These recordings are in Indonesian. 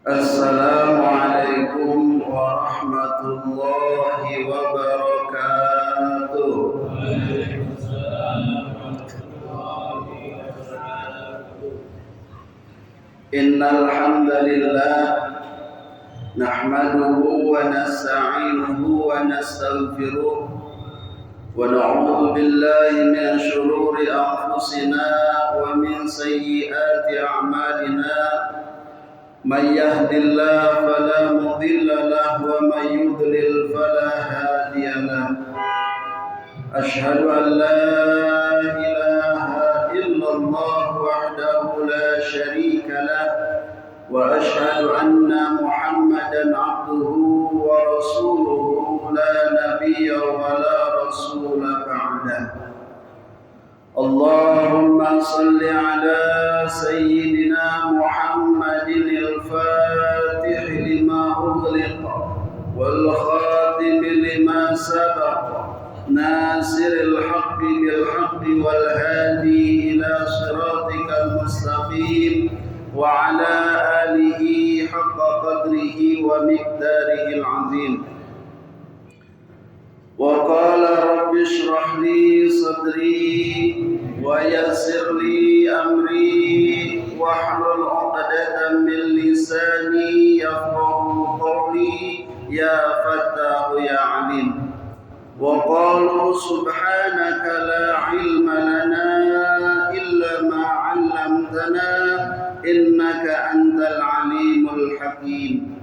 Assalamualaikum warahmatullahi wabarakatuh. Innal hamdalillah nahmaduhu wa nasta'inuhu wa nastaghfiruh wa na'udzu billahi min shururi anfusina wa min sayyiati a'malina. من يهد الله فلا مضل له ومن يضلل فلا هادي له أشهد أن لا إله إلا الله وحده لا شريك له وأشهد أن محمدا عبده ورسوله لا نبي ولا رسول بعده اللهم صل على سيدنا محمد الفاتح لما أغلق والخاتم لما سبق ناصر الحق بالحق والهادي إلى صراطك المستقيم وعلى آله حق قدره ومقداره العظيم وقال رب اشرح لي صدري ويسر لي أمري واحلل عقدة من لساني يفقهوا قولي يا فتاح يا عليم وقالوا سبحانك لا علم لنا إلا ما علمتنا إنك أنت العليم الحكيم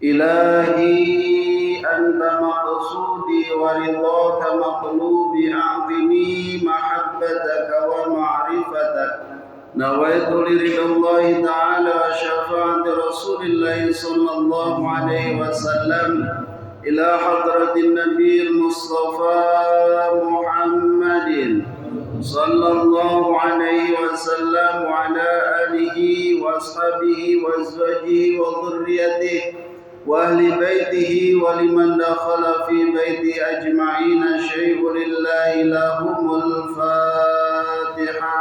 إلهي أنت مقصودي ورضاك مطلوبي أعظمي محبتك ومعرفتك نويت لرضا الله تعالى وشفاعة رسول الله صلى الله عليه وسلم إلى حضرة النبي المصطفى محمد صلى الله عليه وسلم وعلى آله وأصحابه وأزواجه وذريته وأهل بيته ولمن دخل في بيته أجمعين شيء لله لهم الفاتحة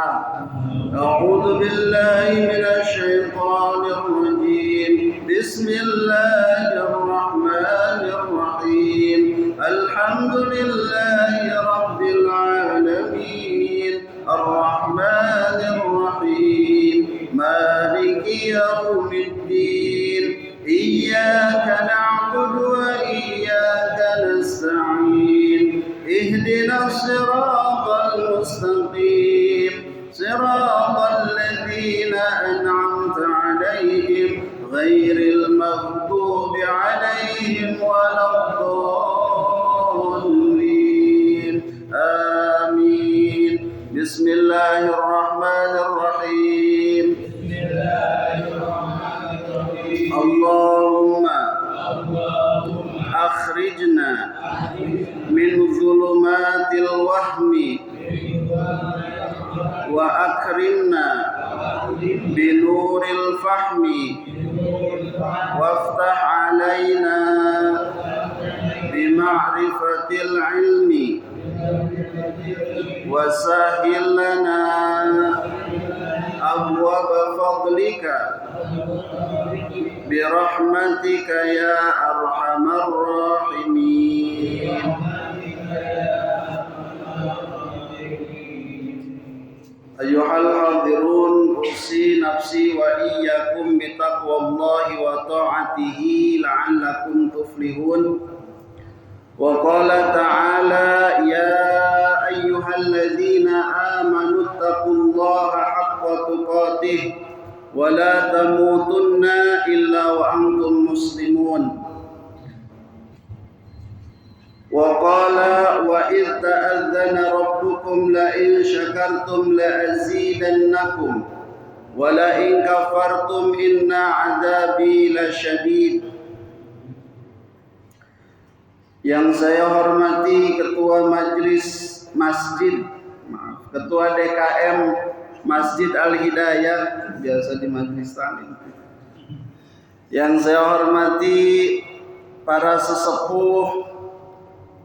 أعوذ بالله من الشيطان الرجيم بسم الله الرحمن الرحيم الحمد لله رب العالمين الرحمن الرحيم مالك يوم الدين إياك نعبد وإياك نستعين اهدنا الصراط المستقيم صراط الذين أنعمت عليهم غير المغضوب عليهم ولا الضالين آمين بسم الله الرحمن الرحيم اللهم أخرجنا من ظلمات الوهم وأكرمنا بنور الفهم وافتح علينا بمعرفة العلم وسهل لنا أبواب فضلك برحمتك يا أرحم الراحمين أيها الحاضرون أوصي نفسي وإياكم بتقوى الله وطاعته لعلكم تفلحون وقال تعالى يا أيها الذين آمنوا اتقوا الله حق تقاته ولا تموتن إلا وأنتم مسلمون وقال وإذ تأذن ربكم لئن شكرتم لأزيدنكم ولئن كفرتم إن عذابي لشديد. Yang saya hormati Ketua Majelis Masjid, Ketua DKM Masjid Al-Hidayah, biasa di Majelis Taklim. Yang saya hormati para sesepuh,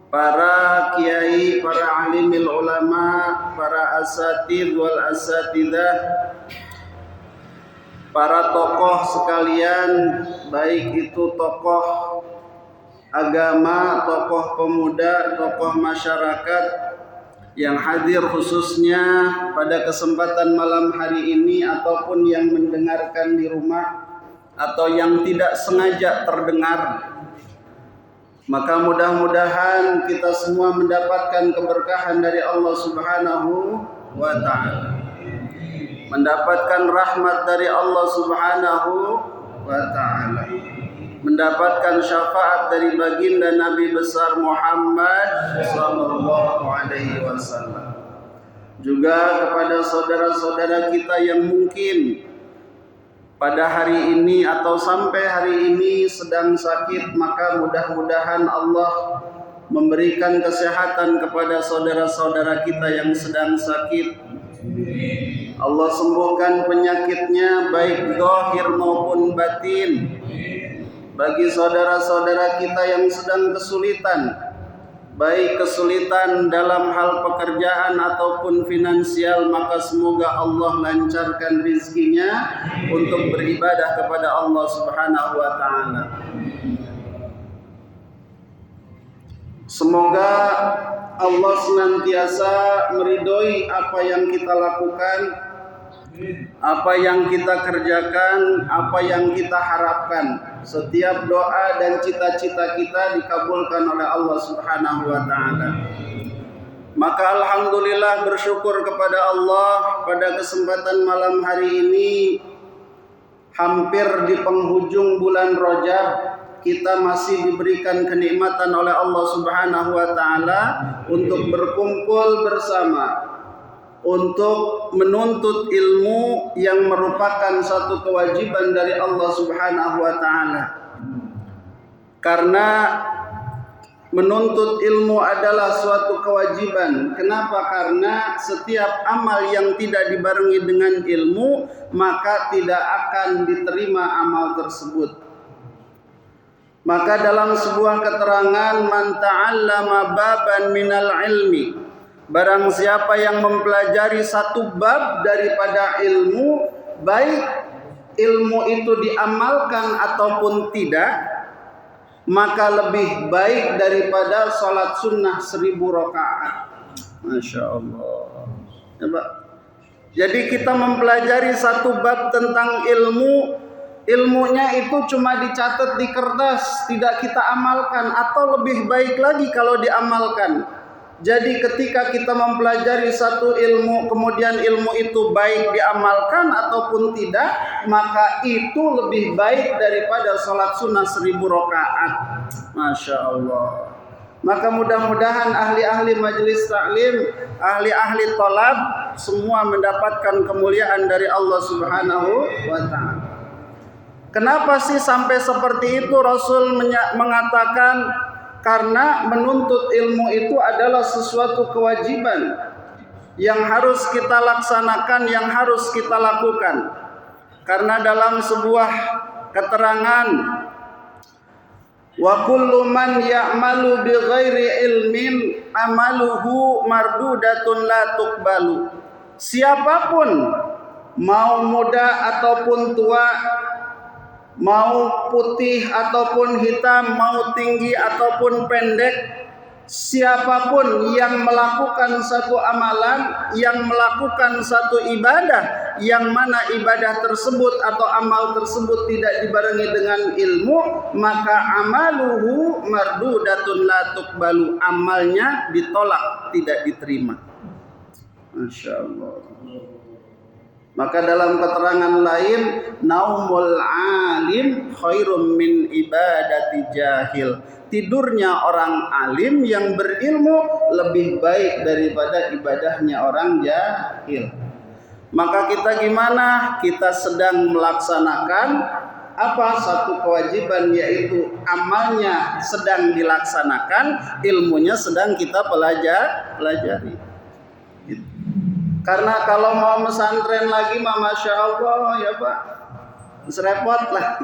para kiai, para alimil ulama, para asatidz wal asatidzah, para tokoh sekalian, baik itu tokoh agama, tokoh pemuda, tokoh masyarakat yang hadir khususnya pada kesempatan malam hari ini, ataupun yang mendengarkan di rumah atau yang tidak sengaja terdengar. Maka mudah-mudahan kita semua mendapatkan keberkahan dari Allah Subhanahu wa ta'ala, mendapatkan rahmat dari Allah Subhanahu wa ta'ala, mendapatkan syafaat dari baginda Nabi besar Muhammad sallallahu alaihi wasallam. Juga kepada saudara-saudara kita yang mungkin pada hari ini atau sampai hari ini sedang sakit, maka mudah-mudahan Allah memberikan kesehatan kepada saudara-saudara kita yang sedang sakit. Allah sembuhkan penyakitnya baik zahir maupun batin. Bagi saudara-saudara kita yang sedang kesulitan, baik kesulitan dalam hal pekerjaan ataupun finansial, maka semoga Allah lancarkan rizkinya untuk beribadah kepada Allah Subhanahu wa ta'ala. Semoga Allah senantiasa meridhoi apa yang kita lakukan, apa yang kita kerjakan, apa yang kita harapkan. Setiap doa dan cita-cita kita dikabulkan oleh Allah Subhanahu wa ta'ala. Maka alhamdulillah, bersyukur kepada Allah, pada kesempatan malam hari ini, hampir di penghujung bulan Rajab, kita masih diberikan kenikmatan oleh Allah Subhanahu wa ta'ala untuk berkumpul bersama, untuk menuntut ilmu yang merupakan satu kewajiban dari Allah Subhanahu wa ta'ala. Karena menuntut ilmu adalah suatu kewajiban. Kenapa? Karena setiap amal yang tidak dibarengi dengan ilmu, maka tidak akan diterima amal tersebut. Maka dalam sebuah keterangan, man ta'allama baban minal ilmi, barang siapa yang mempelajari satu bab daripada ilmu, baik ilmu itu diamalkan ataupun tidak, maka lebih baik daripada sholat sunnah 1000 rakaat. Masya Allah. Jadi kita mempelajari satu bab tentang ilmu, ilmunya itu cuma dicatat di kertas, tidak kita amalkan, atau lebih baik lagi kalau diamalkan. Jadi ketika kita mempelajari satu ilmu, kemudian ilmu itu baik diamalkan ataupun tidak, maka itu lebih baik daripada sholat sunnah 1000 rakaat. Masya Allah. Maka mudah-mudahan ahli-ahli majelis taklim, ahli-ahli tolab, semua mendapatkan kemuliaan dari Allah Subhanahu wa ta'ala. Kenapa sih sampai seperti itu? Rasul mengatakan, karena menuntut ilmu itu adalah sesuatu kewajiban yang harus kita laksanakan, yang harus kita lakukan. Karena dalam sebuah keterangan, wa kullu man ya'malu bi ghairi ilmin amaluhu mardudatun la tuqbalu. Siapapun, mau muda ataupun tua, mau putih ataupun hitam, mau tinggi ataupun pendek, siapapun yang melakukan satu amalan, yang melakukan satu ibadah, yang mana ibadah tersebut atau amal tersebut tidak dibarengi dengan ilmu, maka amaluhu mardudatun la tuqbalu, amalnya ditolak, tidak diterima. Masya Allah. Maka dalam keterangan lain, naumul alim khairum min ibadati jahil. Tidurnya orang alim yang berilmu lebih baik daripada ibadahnya orang jahil. Maka kita gimana? Kita sedang melaksanakan apa? Satu kewajiban, yaitu amalnya sedang dilaksanakan, ilmunya sedang kita pelajari. Karena kalau mau pesantren lagi mah Masya Allah ya Pak, serepot lah.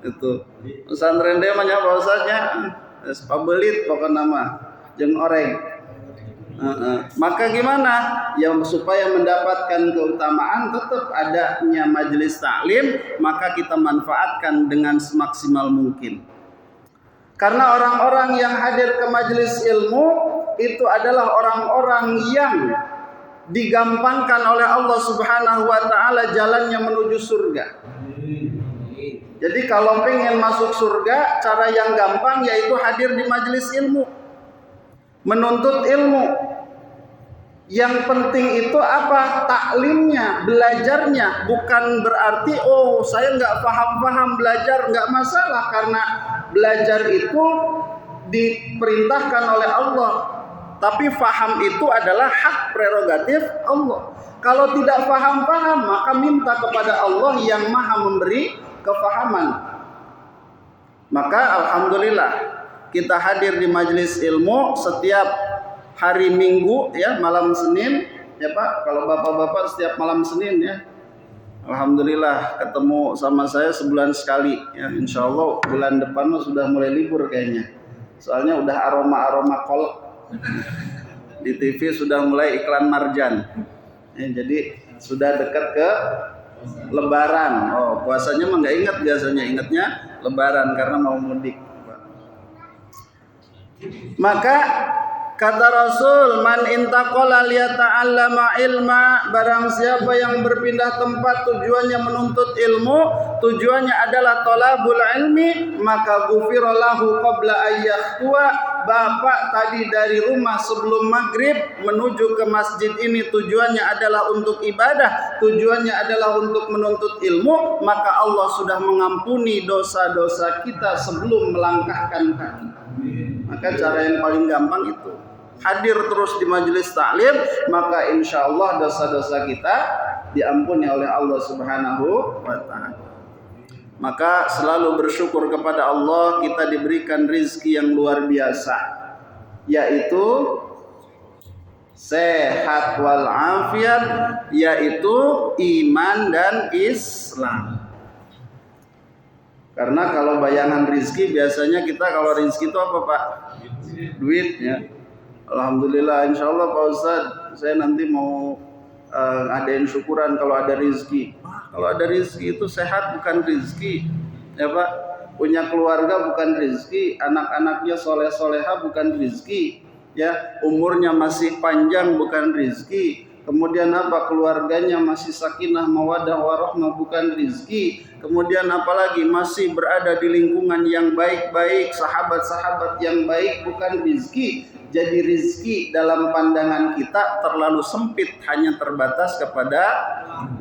Itu pesantren dia banyak bahasanya, pabelit pokoknya nama, jeung oreng. Maka gimana? Ya supaya mendapatkan keutamaan tetap adanya majelis taklim, maka kita manfaatkan dengan semaksimal mungkin. Karena orang-orang yang hadir ke majelis ilmu itu adalah orang-orang yang digampangkan oleh Allah Subhanahu wa taala jalannya menuju surga. Jadi kalau pengen masuk surga, cara yang gampang yaitu hadir di majelis ilmu, menuntut ilmu. Yang penting itu apa? Taklimnya, belajarnya. Bukan berarti saya nggak paham belajar, nggak masalah, karena belajar itu diperintahkan oleh Allah. Tapi faham itu adalah hak prerogatif Allah. Kalau tidak paham, maka minta kepada Allah yang maha memberi kefahaman. Maka alhamdulillah kita hadir di majelis ilmu setiap hari Minggu ya, malam Senin ya Pak. Kalau bapak-bapak setiap malam Senin ya. Alhamdulillah ketemu sama saya sebulan sekali ya. Insya Allah bulan depan sudah mulai libur kayaknya. Soalnya udah aroma kolak. Di TV sudah mulai iklan marjan. Ya, jadi sudah dekat ke Lebaran. Puasanya mah nggak ingat, biasanya ingatnya Lebaran karena mau mudik. Maka kata Rasul, man intaqala liyata'allama ilma, barang siapa yang berpindah tempat tujuannya menuntut ilmu, tujuannya adalah thalabul ilmi, maka ghufira lahu qabla ayyahtua. Bapak tadi dari rumah sebelum maghrib menuju ke masjid ini tujuannya adalah untuk ibadah, tujuannya adalah untuk menuntut ilmu, maka Allah sudah mengampuni dosa-dosa kita sebelum melangkahkan kaki. Maka cara yang paling gampang itu hadir terus di majelis taklim, maka insya Allah dosa-dosa kita diampuni oleh Allah Subhanahu wa ta'ala. Maka selalu bersyukur kepada Allah, kita diberikan rizki yang luar biasa, yaitu sehat wal afiat, yaitu iman dan Islam. Karena kalau bayangan rizki biasanya kita kalau rizki itu apa Pak? Duit ya. Alhamdulillah, insya Allah Pak Ustadz, saya nanti mau adain syukuran kalau ada rizki. Kalau ada rizki itu sehat bukan rizki, ya Pak. Punya keluarga bukan rizki, anak-anaknya soleh-soleha bukan rizki, ya. Umurnya masih panjang bukan rizki. Kemudian apa? Keluarganya masih sakinah, mawadah, warahmah bukan rizki. Kemudian apalagi masih berada di lingkungan yang baik-baik, sahabat-sahabat yang baik bukan rizki. Jadi rizki dalam pandangan kita terlalu sempit, hanya terbatas kepada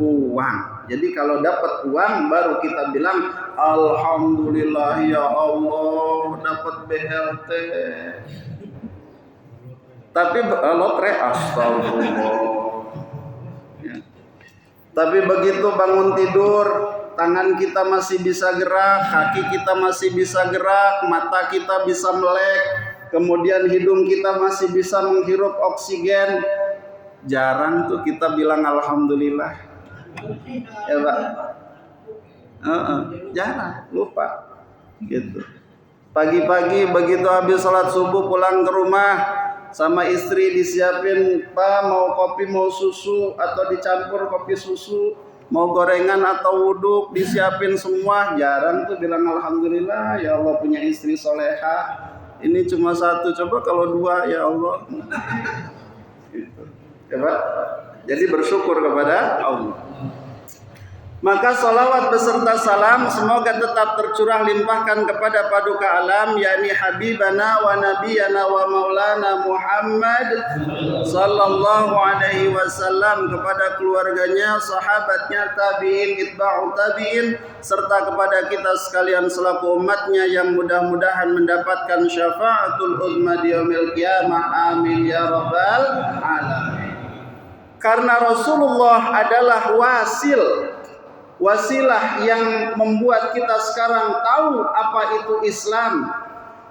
uang. Jadi kalau dapat uang baru kita bilang alhamdulillah ya Allah dapat BLT. Tapi lotre astagfirullah. Ya. Tapi begitu bangun tidur, tangan kita masih bisa gerak, kaki kita masih bisa gerak, mata kita bisa melek, kemudian hidung kita masih bisa menghirup oksigen. Jarang tuh kita bilang alhamdulillah. Ya Pak. Jarang, lupa. Gitu. Pagi-pagi begitu habis sholat subuh pulang ke rumah, sama istri disiapin, Pak mau kopi mau susu atau dicampur kopi susu, mau gorengan atau wuduk disiapin semua. Jarang tuh bilang alhamdulillah ya Allah punya istri soleha. Ini cuma satu, coba kalau dua ya Allah. Gitu. Ya Pak. Jadi bersyukur kepada Allah. Maka salawat beserta salam semoga tetap tercurah limpahkan kepada paduka alam, yakni habibana wa nabiyana wa maulana Muhammad sallallahu alaihi wasallam, kepada keluarganya, sahabatnya, tabi'in, itba'u tabi'in, serta kepada kita sekalian selaku umatnya yang mudah-mudahan mendapatkan syafaatul uzma di yaumil qiyamah. Amin ya rabbal alamin. Karena Rasulullah adalah wasilah yang membuat kita sekarang tahu apa itu Islam,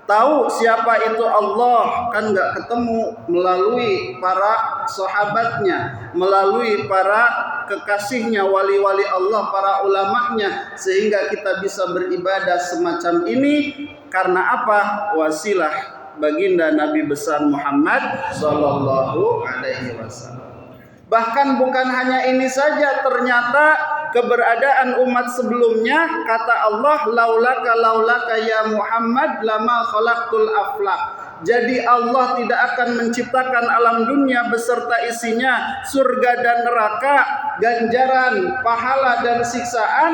tahu siapa itu Allah. Kan nggak ketemu melalui para sahabatnya, melalui para kekasihnya, wali-wali Allah, para ulamanya, sehingga kita bisa beribadah semacam ini. Karena apa? Wasilah baginda Nabi besar Muhammad sallallahu alaihi wasallam. Bahkan bukan hanya ini saja, ternyata keberadaan umat sebelumnya, kata Allah, laulaka ya Muhammad lama khalaqtul aflaq. Jadi Allah tidak akan menciptakan alam dunia beserta isinya, surga dan neraka, ganjaran, pahala dan siksaan.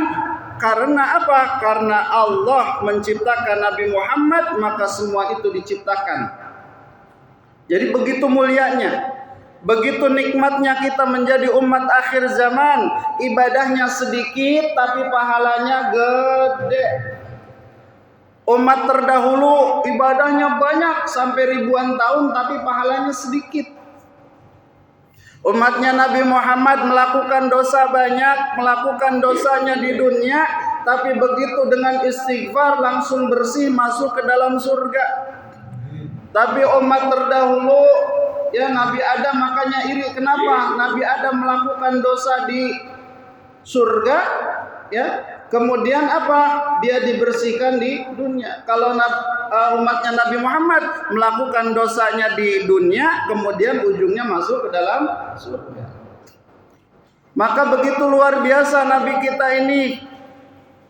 Karena apa? Karena Allah menciptakan Nabi Muhammad, maka semua itu diciptakan. Jadi begitu mulianya, begitu nikmatnya kita menjadi umat akhir zaman. Ibadahnya sedikit tapi pahalanya gede. Umat terdahulu ibadahnya banyak sampai ribuan tahun tapi pahalanya sedikit. Umatnya Nabi Muhammad melakukan dosa banyak, melakukan dosanya di dunia, tapi begitu dengan istighfar langsung bersih masuk ke dalam surga. Tapi umat terdahulu, ya Nabi Adam makanya iri. Kenapa? Nabi Adam melakukan dosa di surga, ya. Kemudian apa? Dia dibersihkan di dunia. Kalau umatnya Nabi Muhammad melakukan dosanya di dunia, kemudian ujungnya masuk ke dalam surga. Maka begitu luar biasa Nabi kita ini,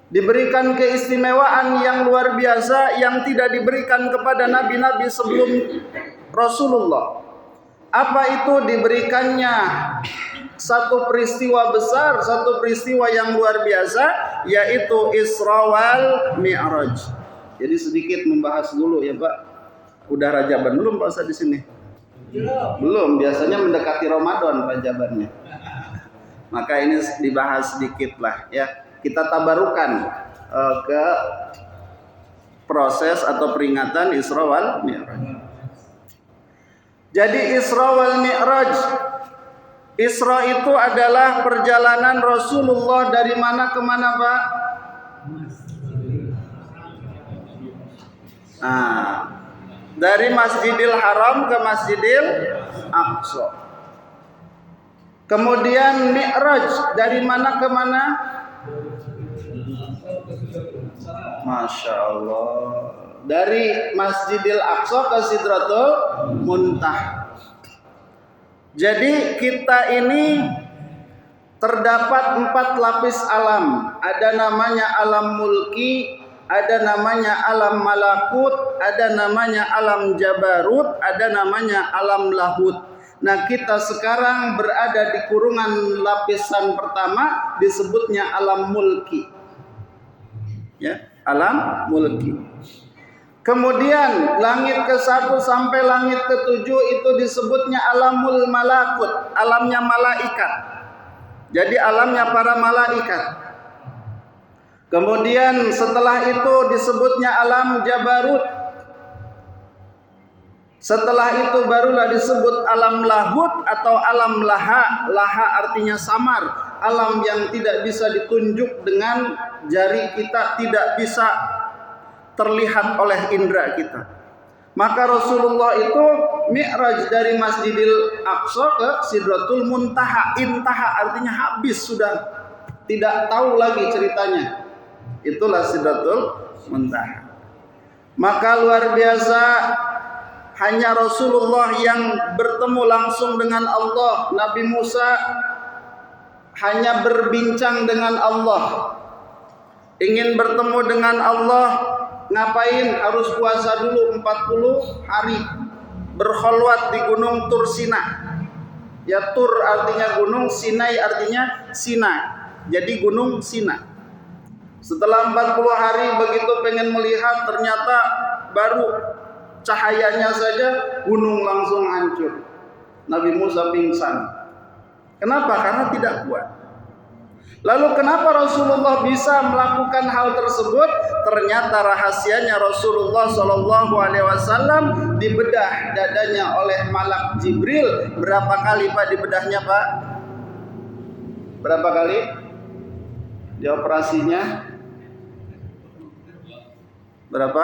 diberikan keistimewaan yang luar biasa yang tidak diberikan kepada nabi-nabi sebelum Rasulullah. Apa itu? Diberikannya satu peristiwa besar, satu peristiwa yang luar biasa, yaitu Isra wal Mi'raj. Jadi sedikit membahas dulu ya Pak. Udah Rajaban belum Pak Ustaz di sini? Belum. Biasanya mendekati Ramadan Rajabannya. Maka ini dibahas sedikit lah ya. Kita tabarukan ke proses atau peringatan Isra wal Mi'raj. Jadi Isra wal Mi'raj, Isra itu adalah perjalanan Rasulullah dari mana ke mana Pak? Dari Masjidil Haram ke Masjidil Aqsa. Kemudian Mi'raj dari mana ke mana? Masya Allah. Dari Masjidil Aqsa ke Sidratul Muntaha. Jadi kita ini terdapat 4 lapis alam. Ada namanya alam mulki, ada namanya alam malakut, ada namanya alam jabarut, ada namanya alam lahut. Nah, kita sekarang berada di kurungan lapisan pertama, disebutnya alam mulki. Ya, alam mulki. Kemudian langit ke-1 sampai langit ke-7 itu disebutnya alamul malakut, alamnya malaikat. Jadi alamnya para malaikat. Kemudian setelah itu disebutnya alam jabarut. Setelah itu barulah disebut alam lahut atau alam laha. Laha artinya samar, alam yang tidak bisa ditunjuk dengan jari kita, tidak bisa terlihat oleh indera kita. Maka Rasulullah itu Mi'raj dari Masjidil Aqsa ke Sidratul Muntaha. Intaha artinya habis, sudah tidak tahu lagi ceritanya. Itulah Sidratul Muntaha. Maka luar biasa, hanya Rasulullah yang bertemu langsung dengan Allah. Nabi Musa hanya berbincang dengan Allah. Ingin bertemu dengan Allah, ngapain? Harus puasa dulu 40 hari, berkholwat di gunung Tur Sina. Ya, Tur artinya gunung, Sinai artinya Sinai. Jadi gunung Sina. Setelah 40 hari begitu pengen melihat, ternyata baru cahayanya saja gunung langsung hancur. Nabi Musa pingsan. Kenapa? Karena tidak kuat. Lalu kenapa Rasulullah bisa melakukan hal tersebut? Ternyata rahasianya Rasulullah SAW dibedah dadanya oleh malak Jibril. Berapa kali Pak dibedahnya Pak? Berapa kali? Di operasinya? Berapa?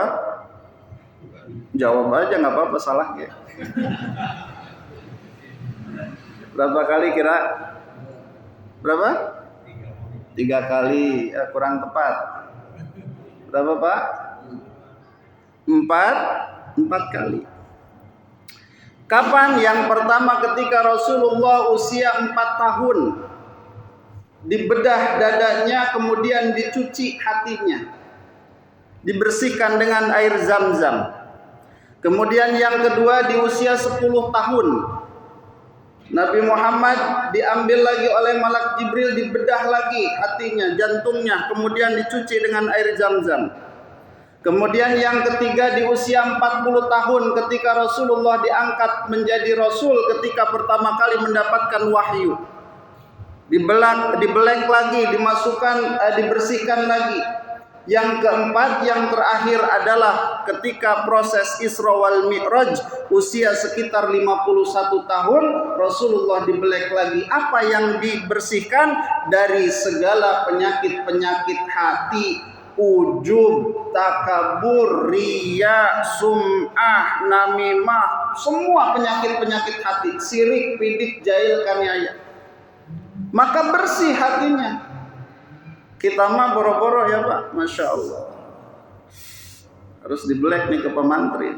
Jawab aja, nggak apa-apa, salah ya. Berapa kali kira? Berapa? 3 kali, kurang tepat. Berapa Pak? 4 4 kali. Kapan? Yang pertama ketika Rasulullah usia 4 tahun. Dibedah dadanya, kemudian dicuci hatinya, dibersihkan dengan air Zam-Zam. Kemudian yang kedua di usia 10 tahun, Nabi Muhammad diambil lagi oleh malak Jibril, dibedah lagi hatinya, jantungnya, kemudian dicuci dengan air Zam-Zam. Kemudian yang ketiga di usia 40 tahun ketika Rasulullah diangkat menjadi Rasul, ketika pertama kali mendapatkan wahyu. Dibelek lagi, dibersihkan lagi. Yang keempat, yang terakhir adalah ketika proses Isra wal Mi'raj, usia sekitar 51 tahun, Rasulullah dibelek lagi. Apa yang dibersihkan? Dari segala penyakit-penyakit hati, ujub, takabur, riya, sum'ah, namimah, semua penyakit-penyakit hati, sirik, bidik, jahil, kaniaya. Maka bersih hatinya. Kita mah boro-boro ya Pak, Masya Allah. Harus dibelek nih ke pemantri.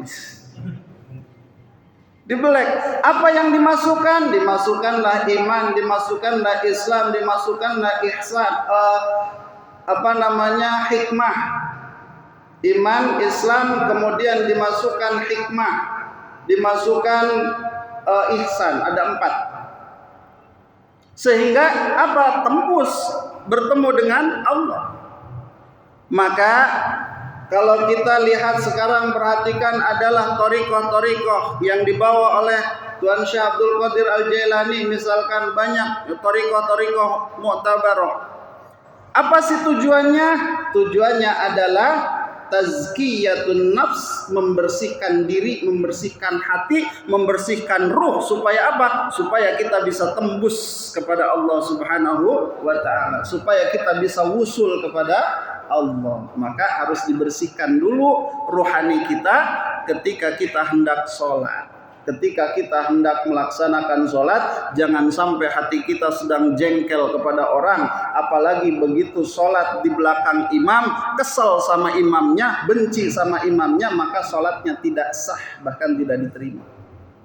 Dibelek. Apa yang dimasukkan? Dimasukkanlah iman, dimasukkanlah Islam, dimasukkanlah ihsan. Hikmah. Iman, Islam, kemudian dimasukkan hikmah, dimasukkan ihsan. Ada 4. Sehingga apa? Tembus bertemu dengan Allah. Maka kalau kita lihat sekarang, perhatikan, adalah torikoh-torikoh yang dibawa oleh Tuan Syekh Abdul Qadir Al-Jailani. Misalkan banyak torikoh-torikoh mu'tabaroh. Apa sih tujuannya? Tujuannya adalah tazkiyatun nafs, membersihkan diri, membersihkan hati, membersihkan ruh. Supaya apa? Supaya kita bisa tembus kepada Allah Subhanahu wa ta'ala, supaya kita bisa wusul kepada Allah. Maka harus dibersihkan dulu rohani kita ketika kita hendak sholat. Ketika kita hendak melaksanakan sholat, jangan sampai hati kita sedang jengkel kepada orang. Apalagi begitu sholat di belakang imam, kesel sama imamnya, benci sama imamnya, maka sholatnya tidak sah, bahkan tidak diterima.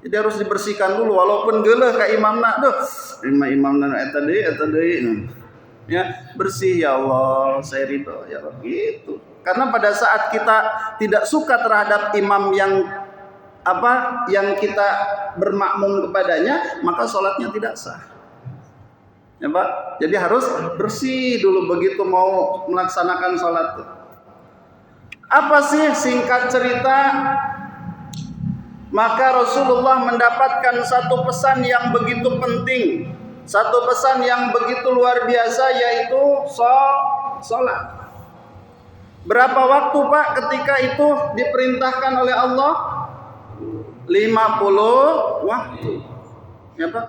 Jadi harus dibersihkan dulu, walaupun geuleuh ka imamna, imamna eta deui. Ya, bersih ya Allah, saya ridho ya Allah, gitu. Karena pada saat kita tidak suka terhadap imam yang kita bermakmum kepadanya, maka sholatnya tidak sah. Ya Pak, jadi harus bersih dulu begitu mau melaksanakan sholat. Apa sih singkat cerita? Maka Rasulullah mendapatkan satu pesan yang begitu penting, satu pesan yang begitu luar biasa, yaitu sholat. Berapa waktu Pak ketika itu diperintahkan oleh Allah? 50 waktu. Ya Pak?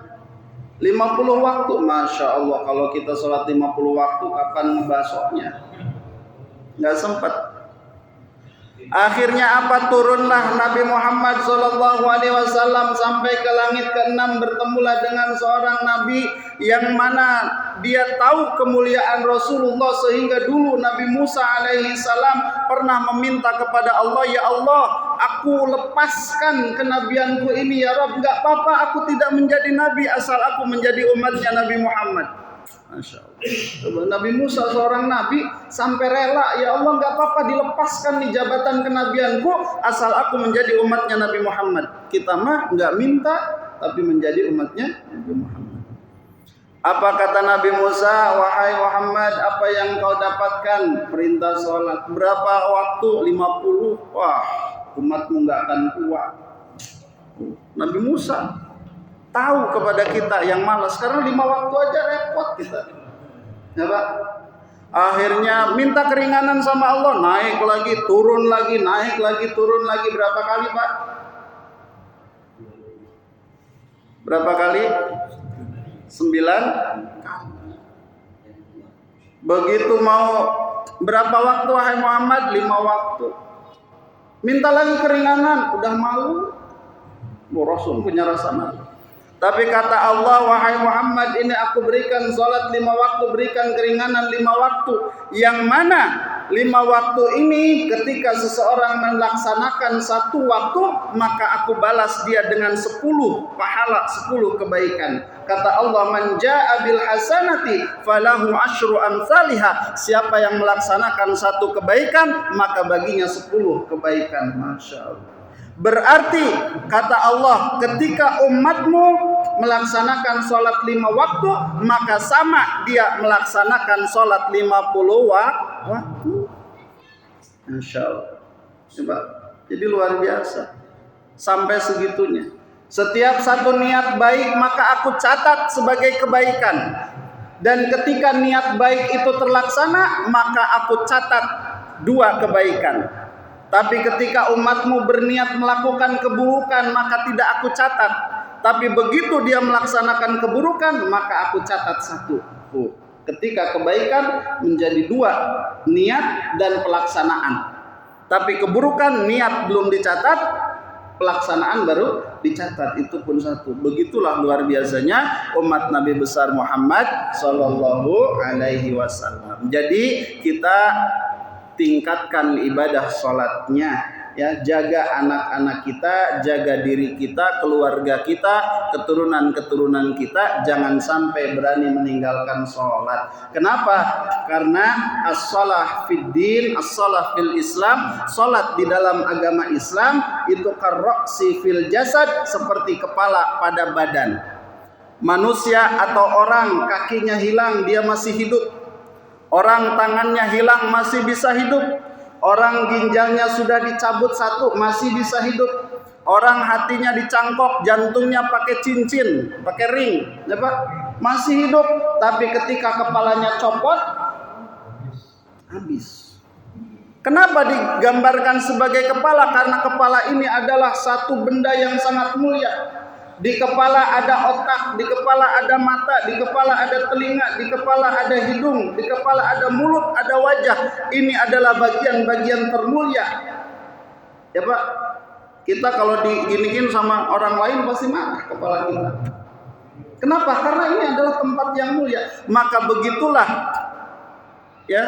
50 waktu. Masya Allah, kalau kita sholat 50 waktu, kapan ngebasoknya? Nggak sempat. Akhirnya apa? Turunlah Nabi Muhammad SAW sampai ke langit ke-6. Bertemulah dengan seorang Nabi yang mana dia tahu kemuliaan Rasulullah, sehingga dulu Nabi Musa alaihissalam pernah meminta kepada Allah, ya Allah, aku lepaskan kenabianku ini ya Rabb, gak apa-apa aku tidak menjadi nabi asal aku menjadi umatnya Nabi Muhammad. Masya Allah. Nabi Musa seorang nabi sampai rela, ya Allah gak apa-apa dilepaskan nih jabatan kenabianku asal aku menjadi umatnya Nabi Muhammad. Kita mah gak minta tapi menjadi umatnya Nabi Muhammad. Apa kata Nabi Musa? Wahai Muhammad, apa yang kau dapatkan? Perintah sholat. Berapa waktu? 50. Wah, umatmu gak akan kuat. Nabi Musa tahu kepada kita yang malas, karena 5 waktu aja repot kita. Ya Pak? Akhirnya minta keringanan sama Allah, naik lagi, turun lagi, naik lagi, turun lagi. Berapa kali Pak? Berapa kali? 9 kali. Begitu mau berapa waktu wahai Muhammad? 5 waktu. Minta lagi keringanan, udah malu. Rasul punya rasa malu. Tapi kata Allah, wahai Muhammad, ini aku berikan salat 5 waktu, berikan keringanan 5 waktu. Yang mana 5 waktu ini ketika seseorang melaksanakan 1 waktu, maka aku balas dia dengan 10 pahala, 10 kebaikan. Kata Allah, man jaa bil hasanati falahu asyru amsalihha. Siapa yang melaksanakan 1 kebaikan, maka baginya 10 kebaikan. Masya Allah. Berarti kata Allah, ketika umatmu melaksanakan sholat 5 waktu, maka sama dia melaksanakan sholat 50 waktu. Insya Allah. Coba, jadi luar biasa. Sampai segitunya. Setiap 1 niat baik maka aku catat sebagai kebaikan. Dan ketika niat baik itu terlaksana, maka aku catat 2 kebaikan. Tapi ketika umatmu berniat melakukan keburukan, maka tidak aku catat. Tapi begitu dia melaksanakan keburukan, maka aku catat 1. Ketika kebaikan menjadi 2, niat dan pelaksanaan. Tapi keburukan, niat belum dicatat, pelaksanaan baru dicatat, itu pun 1. Begitulah luar biasanya umat Nabi besar Muhammad sallallahu alaihi wasallam. Jadi kita tingkatkan ibadah sholatnya, ya, jaga anak-anak kita, jaga diri kita, keluarga kita, keturunan-keturunan kita, jangan sampai berani meninggalkan sholat. Kenapa? Karena as-shalah fid din, as-shalah fil Islam, sholat di dalam agama Islam itu karroksi fil jasad, seperti kepala pada badan. Manusia atau orang kakinya hilang, dia masih hidup. Orang tangannya hilang, masih bisa hidup. Orang ginjalnya sudah dicabut 1, masih bisa hidup. Orang hatinya dicangkok, jantungnya pakai cincin, pakai ring, ya Pak, masih hidup. Tapi ketika kepalanya copot, habis. Kenapa digambarkan sebagai kepala? Karena kepala ini adalah satu benda yang sangat mulia. Di kepala ada otak, di kepala ada mata, di kepala ada telinga, di kepala ada hidung, di kepala ada mulut, ada wajah. Ini adalah bagian-bagian termulia. Ya Pak, kita kalau diginiin sama orang lain pasti marah kepala kita. Kenapa? Karena ini adalah tempat yang mulia. Maka begitulah, ya,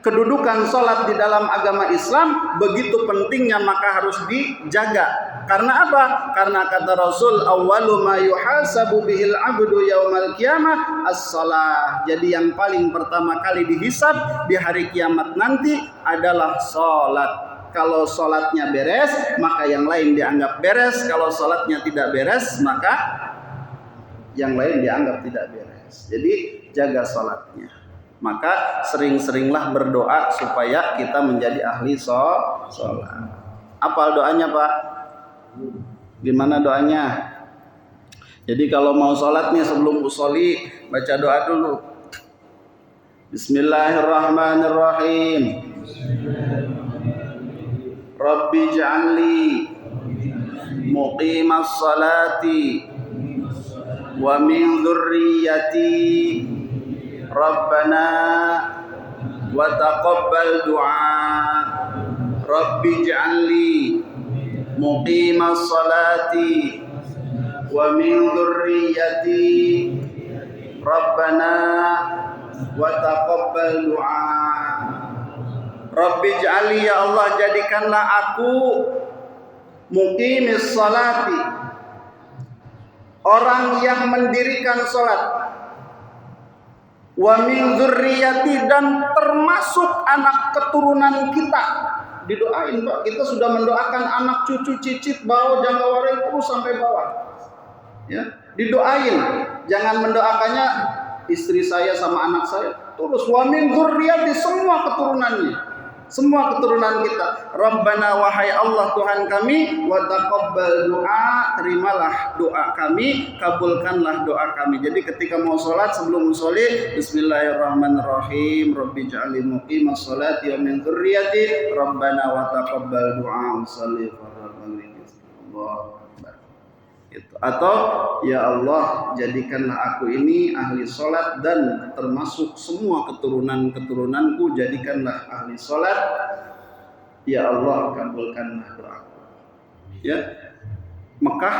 kedudukan sholat di dalam agama Islam begitu pentingnya, maka harus dijaga. Karena apa? Karena kata Rasul, awwalu ma yuhasabu bihil abdu yaumal qiyamah as-shalah. Jadi yang paling pertama kali dihisab di hari kiamat nanti adalah sholat. Kalau sholatnya beres, maka yang lain dianggap beres. Kalau sholatnya tidak beres, maka yang lain dianggap tidak beres. Jadi jaga sholatnya. Maka sering-seringlah berdoa supaya kita menjadi ahli sholat. Apa doanya Pak? Gimana doanya? Jadi kalau mau sholat nih, sebelum usolli baca doa dulu. Bismillahirrahmanirrahim. Rabbi ja'alli muqimas salati wa min dzurriyyati Rabbana wa taqabbal du'a. Rabbi ja'alli muqimas salati wa min dzurriyyati Rabbana wa taqabbal du'a. Rabbi ja'alli, ya Allah jadikanlah aku muqimis salati, orang yang mendirikan salat, wa min dzurriyyati, dan termasuk anak keturunan kita. Didoain Pak, kita sudah mendoakan anak cucu cicit bawah jangka waring terus sampai bawah. Ya, didoain. Jangan mendoakannya istri saya sama anak saya. Terus wa min dzurriyyati, semua keturunannya. Semua keturunan kita. Rabbana, wahai Allah Tuhan kami, wa taqabbal du'a, terimalah doa kami, kabulkanlah doa kami. Jadi ketika mau sholat, sebelum usolli, bismillahirrahmanirrahim, Rabbi ja'alni muqimas sholati wa min dzurriyyati, Rabbana wa taqabbal du'a, sholli farad maghrib. Allah. Gitu. Atau ya Allah jadikanlah aku ini ahli sholat dan termasuk semua keturunan-keturunanku jadikanlah ahli sholat. Ya Allah kabulkanlah doaku. Ya, Mekah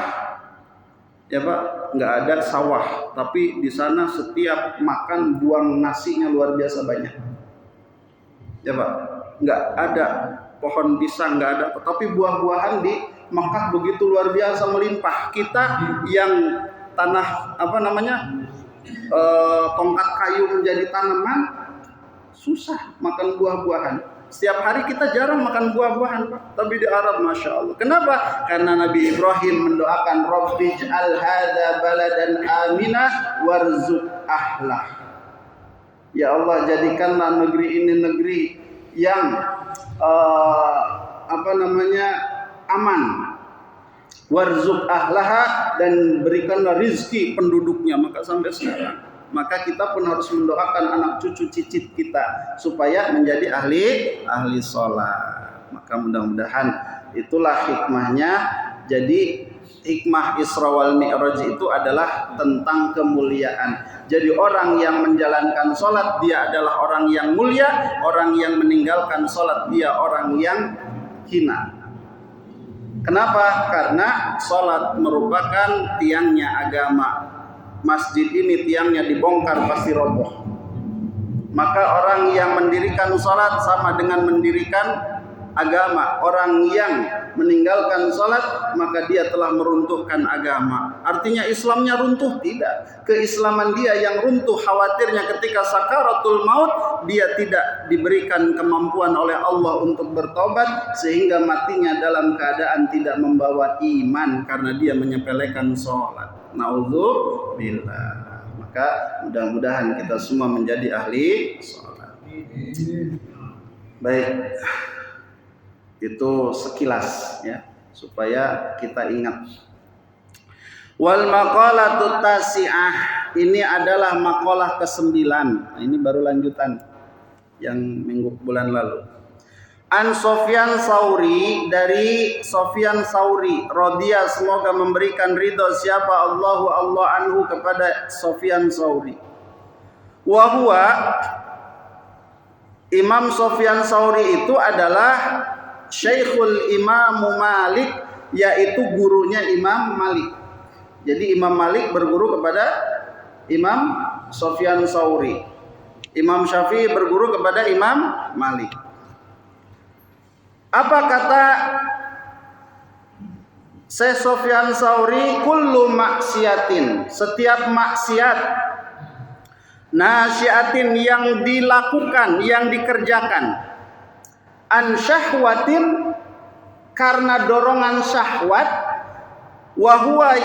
ya Pak, nggak ada sawah, tapi di sana setiap makan buang nasinya luar biasa banyak. Ya Pak, nggak ada pohon pisang, nggak ada, tapi buah-buahan di Mekah begitu luar biasa melimpah. Kita yang tanah tongkat kayu menjadi tanaman, susah makan buah-buahan. Setiap hari kita jarang makan buah-buahan Pak. Tapi di Arab Masya Allah. Kenapa? Karena Nabi Ibrahim mendoakan Rabbij'al hadza baladan aminah warzuq ahlah. Ya Allah, jadikanlah negeri ini negeri yang aman. Warzuq ahlaha, dan berikanlah rizki penduduknya. Maka sampai sekarang, maka kita pun harus mendoakan anak cucu cicit kita supaya menjadi ahli sholat. Maka mudah-mudahan itulah hikmahnya. Jadi hikmah Isra wal Mi'raj itu adalah tentang kemuliaan. Jadi orang yang menjalankan sholat dia adalah orang yang mulia, orang yang meninggalkan sholat dia orang yang hina. Kenapa? Karena sholat merupakan tiangnya agama. Masjid ini tiangnya dibongkar pasti roboh. Maka orang yang mendirikan sholat sama dengan mendirikan agama. Orang yang meninggalkan sholat maka dia telah meruntuhkan agama. Artinya Islamnya runtuh? Tidak. Keislaman dia yang runtuh, khawatirnya ketika sakaratul maut dia tidak diberikan kemampuan oleh Allah untuk bertobat, sehingga matinya dalam keadaan tidak membawa iman karena dia menyepelekan sholat. Na'udzubillah. Maka mudah-mudahan kita semua menjadi ahli sholat. Baik, itu sekilas ya, supaya kita ingat. Wal maqalatut tasi'ah, ini adalah maqalah ke-9. Nah, ini baru lanjutan yang bulan lalu. An Sufyan Tsauri, dari Sufyan Tsauri radhiya, semoga memberikan ridho siapa Allah anhu kepada Sufyan Tsauri. Wa huwa, Imam Sufyan Tsauri itu adalah Syekhul Imam Malik, yaitu gurunya Imam Malik. Jadi Imam Malik berguru kepada Imam Sufyan Tsauri. Imam Syafi'i berguru kepada Imam Malik. Apa kata Syekh Sufyan Tsauri? Kullu maksiatin, setiap maksiat, nasyiatin, yang dilakukan, yang dikerjakan, an syahwatin, karena dorongan syahwat, wa huwa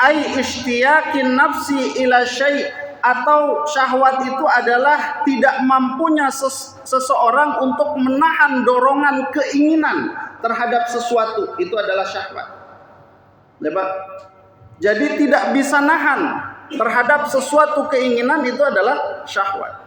ay ishtiyaqin nafsi ila syai', atau syahwat itu adalah tidak mampunya seseorang untuk menahan dorongan keinginan terhadap sesuatu, itu adalah syahwat. Jadi tidak bisa nahan terhadap sesuatu keinginan, itu adalah syahwat.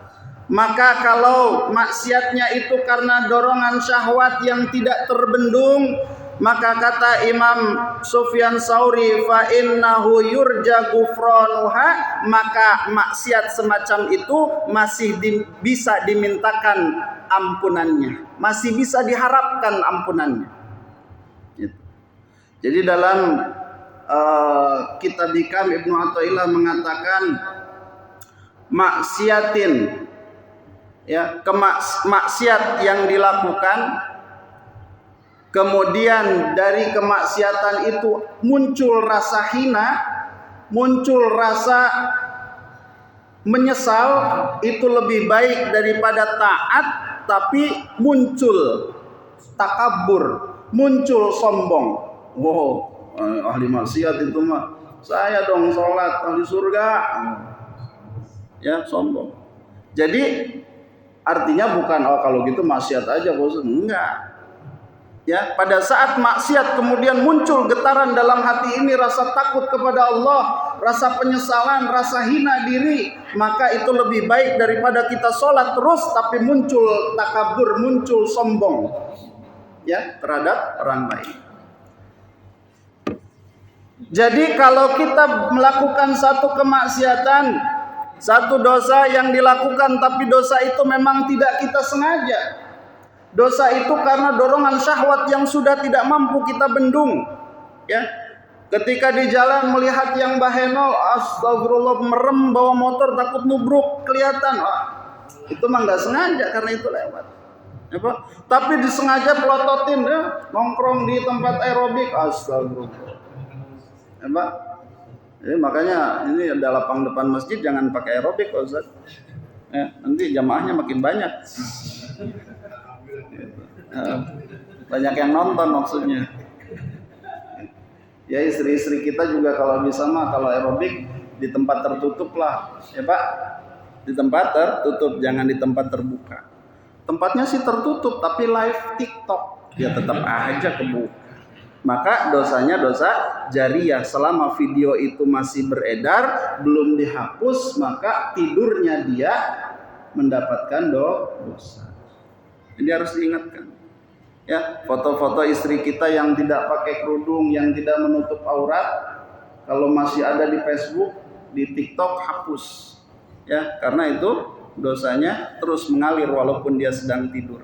Maka kalau maksiatnya itu karena dorongan syahwat yang tidak terbendung, maka kata Imam Sufyan Tsauri, fa innahu yurja ghufranuha, maka maksiat semacam itu masih bisa dimintakan ampunannya, masih bisa diharapkan ampunannya. Jadi dalam kitab Hikam Ibnu Athaillah mengatakan maksiatin, ya, maksiat yang dilakukan, kemudian dari kemaksiatan itu muncul rasa hina, muncul rasa menyesal, itu lebih baik daripada taat, tapi muncul takabur, muncul sombong. Wow, ahli maksiat itu mah, saya dong sholat ahli surga, ya, sombong. Jadi artinya bukan kalau gitu maksiat aja bos, enggak. Ya, pada saat maksiat kemudian muncul getaran dalam hati ini, rasa takut kepada Allah, rasa penyesalan, rasa hina diri, maka itu lebih baik daripada kita sholat terus tapi muncul takabur, muncul sombong, ya, terhadap orang lain. Jadi kalau kita melakukan satu kemaksiatan, satu dosa yang dilakukan, tapi dosa itu memang tidak kita sengaja, dosa itu karena dorongan syahwat yang sudah tidak mampu kita bendung, ya. Ketika di jalan melihat yang bahenol, astagfirullah, merem bawa motor takut nubruk, kelihatan, Itu mah nggak sengaja karena itu lewat. Ya, Pak? Tapi disengaja pelototin ya, nongkrong di tempat aerobik, astagfirullah. Ya, Pak? Jadi makanya ini ada lapang depan masjid jangan pakai aerobik, Pak Ustaz. Ya, nanti jamaahnya makin banyak. Banyak yang nonton maksudnya. Ya istri-istri kita juga kalau bisa mah kalau aerobik di tempat tertutup lah, ya Pak. Di tempat tertutup, jangan di tempat terbuka. Tempatnya sih tertutup, tapi live TikTok ya tetap aja kebuka. Maka dosanya dosa jariyah. Selama video itu masih beredar, belum dihapus, maka tidurnya dia mendapatkan dosa. Jadi harus diingatkan. Ya, foto-foto istri kita yang tidak pakai kerudung, yang tidak menutup aurat, kalau masih ada di Facebook, di TikTok, hapus. Ya, karena itu dosanya terus mengalir walaupun dia sedang tidur.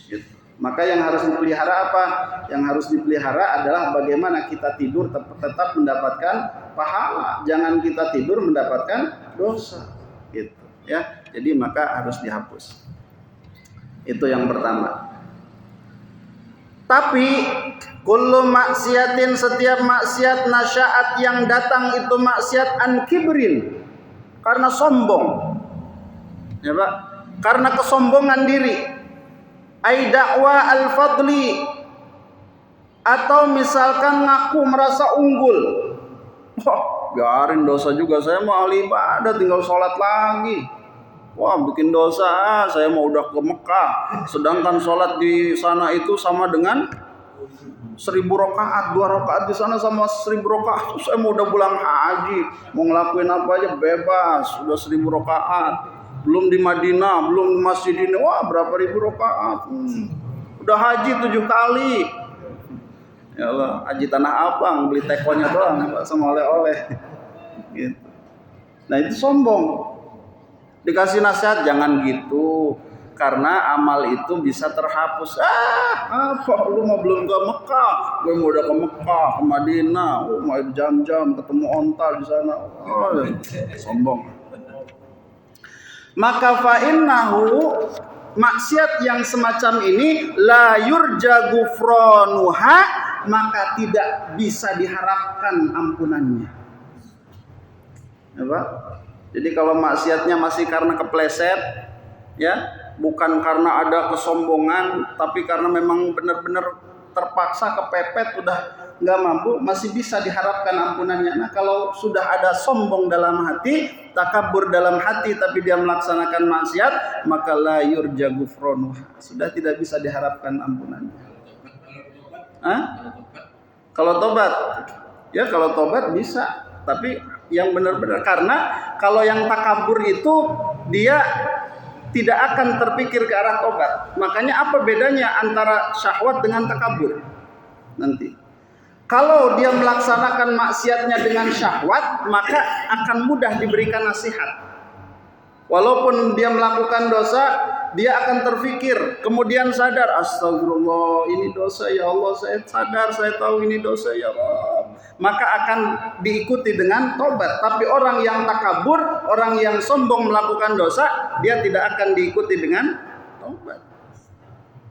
Gitu. Maka yang harus dipelihara apa? Yang harus dipelihara adalah bagaimana kita tidur tetap mendapatkan pahala. Jangan kita tidur mendapatkan dosa. Gitu. Ya, jadi maka harus dihapus. Itu yang pertama. Tapi kullu maksiatin, setiap maksiat nasya'at yang datang itu maksiat an kibrin, karena sombong. Ya Pak, karena kesombongan diri. Ai dakwa al-fadli, atau misalkan ngaku merasa unggul. Wah, biarin dosa juga, saya mau ahli ibadah tinggal sholat lagi. Wah, bikin dosa, saya mau udah ke Mekah. Sedangkan sholat di sana itu sama dengan 1000 rakaat, 2 rakaat di sana sama 1000 rakaat. Saya mau udah pulang haji, mau ngelakuin apa aja bebas, udah 1000 rakaat. Belum di Madinah, belum di Masjid ini, wah berapa ribu rakaat. Udah haji 7 kali. Ya Allah, haji Tanah Abang, beli tekonya doang sama oleh-oleh. Gitu. Nah itu sombong. Dikasih nasihat jangan gitu, karena amal itu bisa terhapus. Apa lu mau belum ke Mekah? Gue mau udah ke Mekah, ke Madinah, mau jam-jam ketemu onta di sana. Oh, sombong. Maka fa'innahu, maksiat yang semacam ini la yurja ghufranuha, maka tidak bisa diharapkan ampunannya. Ya, Pak? Jadi kalau maksiatnya masih karena kepleset, ya, bukan karena ada kesombongan, tapi karena memang benar-benar terpaksa kepepet, udah nggak mampu, masih bisa diharapkan ampunannya. Nah kalau sudah ada sombong dalam hati, takabur dalam hati, tapi dia melaksanakan maksiat, maka la yurja ghufranuha, sudah tidak bisa diharapkan ampunannya. Kalau tobat, ya kalau tobat bisa, tapi yang benar-benar, karena kalau yang takabur itu dia tidak akan terpikir ke arah tobat. Makanya apa bedanya antara syahwat dengan takabur? Nanti kalau dia melaksanakan maksiatnya dengan syahwat, maka akan mudah diberikan nasihat. Walaupun dia melakukan dosa, dia akan terfikir, kemudian sadar, astagfirullah, ini dosa ya Allah, saya sadar, saya tahu ini dosa ya Allah. Maka akan diikuti dengan tobat. Tapi orang yang takabur, orang yang sombong melakukan dosa, dia tidak akan diikuti dengan tobat.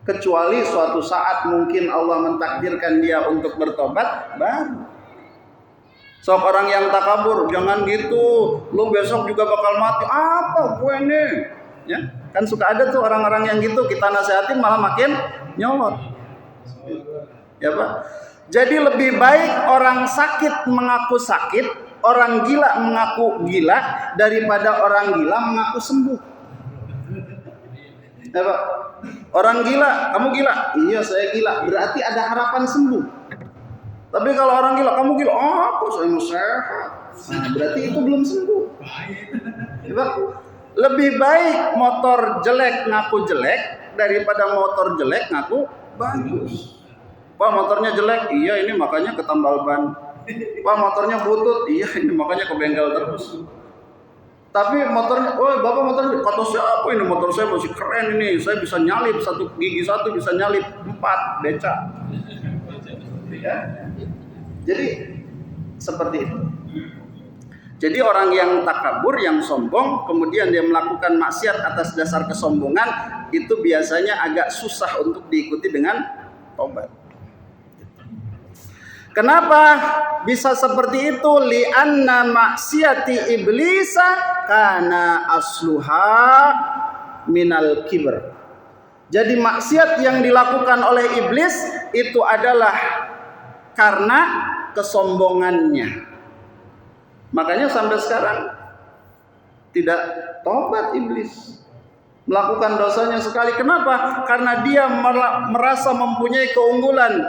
Kecuali suatu saat mungkin Allah mentakdirkan dia untuk bertobat, baru. Sok orang yang takabur, jangan gitu, lu besok juga bakal mati. Apa gue nih? Ya, kan suka ada tuh orang-orang yang gitu, kita nasihatin malah makin nyolot. Ya Pak. Jadi lebih baik orang sakit mengaku sakit, orang gila mengaku gila, daripada orang gila mengaku sembuh. Ya Pak. Orang gila, kamu gila? Iya saya gila, berarti ada harapan sembuh. Tapi kalau orang gila, kamu gila, aku saya mau sehat. Nah, berarti itu belum sembuh. Ya Pak. Lebih baik motor jelek ngaku jelek daripada motor jelek ngaku bagus. Pak motornya jelek, iya ini makanya ketambal ban. Pak motornya butut, iya ini makanya ke bengkel terus. Tapi motornya, oh bapak motornya, kata siapa ini motor saya masih keren ini, saya bisa nyalip satu gigi satu bisa nyalip 4 beca. Ya. Jadi seperti itu. Jadi orang yang takabur, yang sombong, kemudian dia melakukan maksiat atas dasar kesombongan, itu biasanya agak susah untuk diikuti dengan tobat. Kenapa bisa seperti itu? Li'anna maksiati iblisa kana asluha minal kibr. Jadi maksiat yang dilakukan oleh iblis itu adalah karena kesombongannya. Makanya sampai sekarang tidak tobat iblis, melakukan dosanya sekali. Kenapa? Karena dia merasa mempunyai keunggulan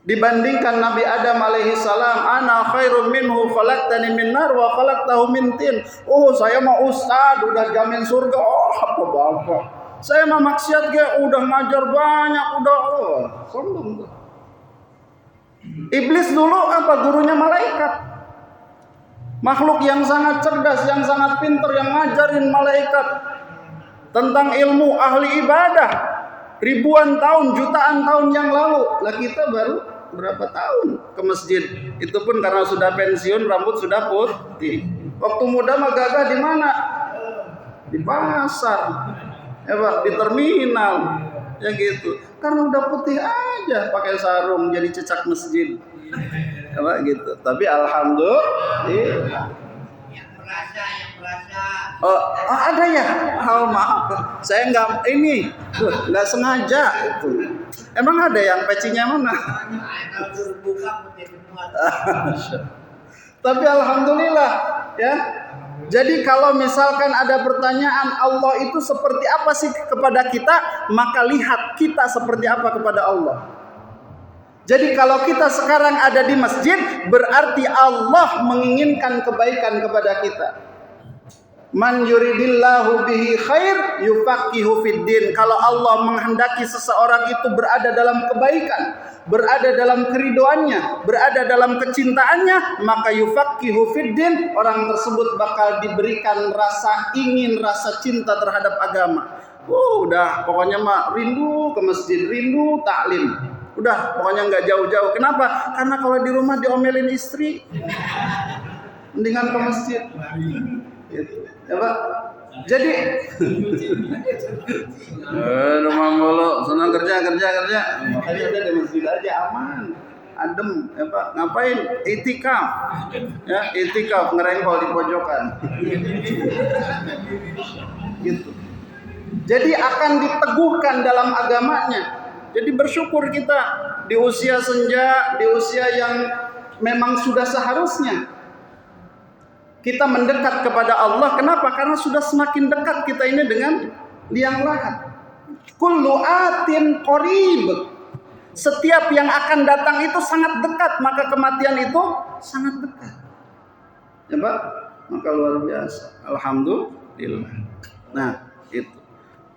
dibandingkan Nabi Adam alaihi salam. Ana khairum minhu khalaqtani min nar wa khalaqtahu min tin. Oh, saya mah ustaz, udah jamin surga. Oh, apa bapak? Saya mah maksiat udah ngajar banyak, udah sombong tuh. Iblis dulu apa? Gurunya malaikat. Makhluk yang sangat cerdas, yang sangat pintar, yang ngajarin malaikat tentang ilmu, ahli ibadah ribuan tahun, jutaan tahun yang lalu. Lah kita baru berapa tahun ke masjid? Itu pun karena sudah pensiun, rambut sudah putih. Waktu muda mah gagah di mana? Di pasar, ya Pak, di terminal, ya gitu. Karena udah putih aja, pakai sarung jadi cecak masjid. Apa gitu. Tapi alhamdulillah. Yang merasa. Oh, ada ya? Oh, maaf. Saya nggak sengaja itu. Emang ada yang pecinya mana? Tapi alhamdulillah ya. Jadi kalau misalkan ada pertanyaan Allah itu seperti apa sih kepada kita, maka lihat kita seperti apa kepada Allah. Jadi kalau kita sekarang ada di masjid, berarti Allah menginginkan kebaikan kepada kita. Man yuridillahu bihi khair yufaqihu fiddin. Kalau Allah menghendaki seseorang itu berada dalam kebaikan, berada dalam keridoannya, berada dalam kecintaannya, maka yufaqihu fiddin, orang tersebut bakal diberikan rasa ingin, rasa cinta terhadap agama. Udah pokoknya mah rindu ke masjid, rindu taklim. Udah pokoknya nggak jauh-jauh. Kenapa? Karena kalau di rumah diomelin istri, mendingan ke masjid. Gitu. Ya Pak. Jadi rumah mulu, senang kerja. Makanya udah di masjid aja aman, adem. Ya Pak. Ngapain? Itikaf. Ya, itikaf ngerengkol di pojokan. Gitu. Jadi akan diteguhkan dalam agamanya. Jadi bersyukur kita di usia senja, di usia yang memang sudah seharusnya kita mendekat kepada Allah. Kenapa? Karena sudah semakin dekat kita ini dengan liang lahat. Kullu atin qarib. Setiap yang akan datang itu sangat dekat, maka kematian itu sangat dekat. Ya Pak, maka luar biasa. Alhamdulillah. Nah, itu.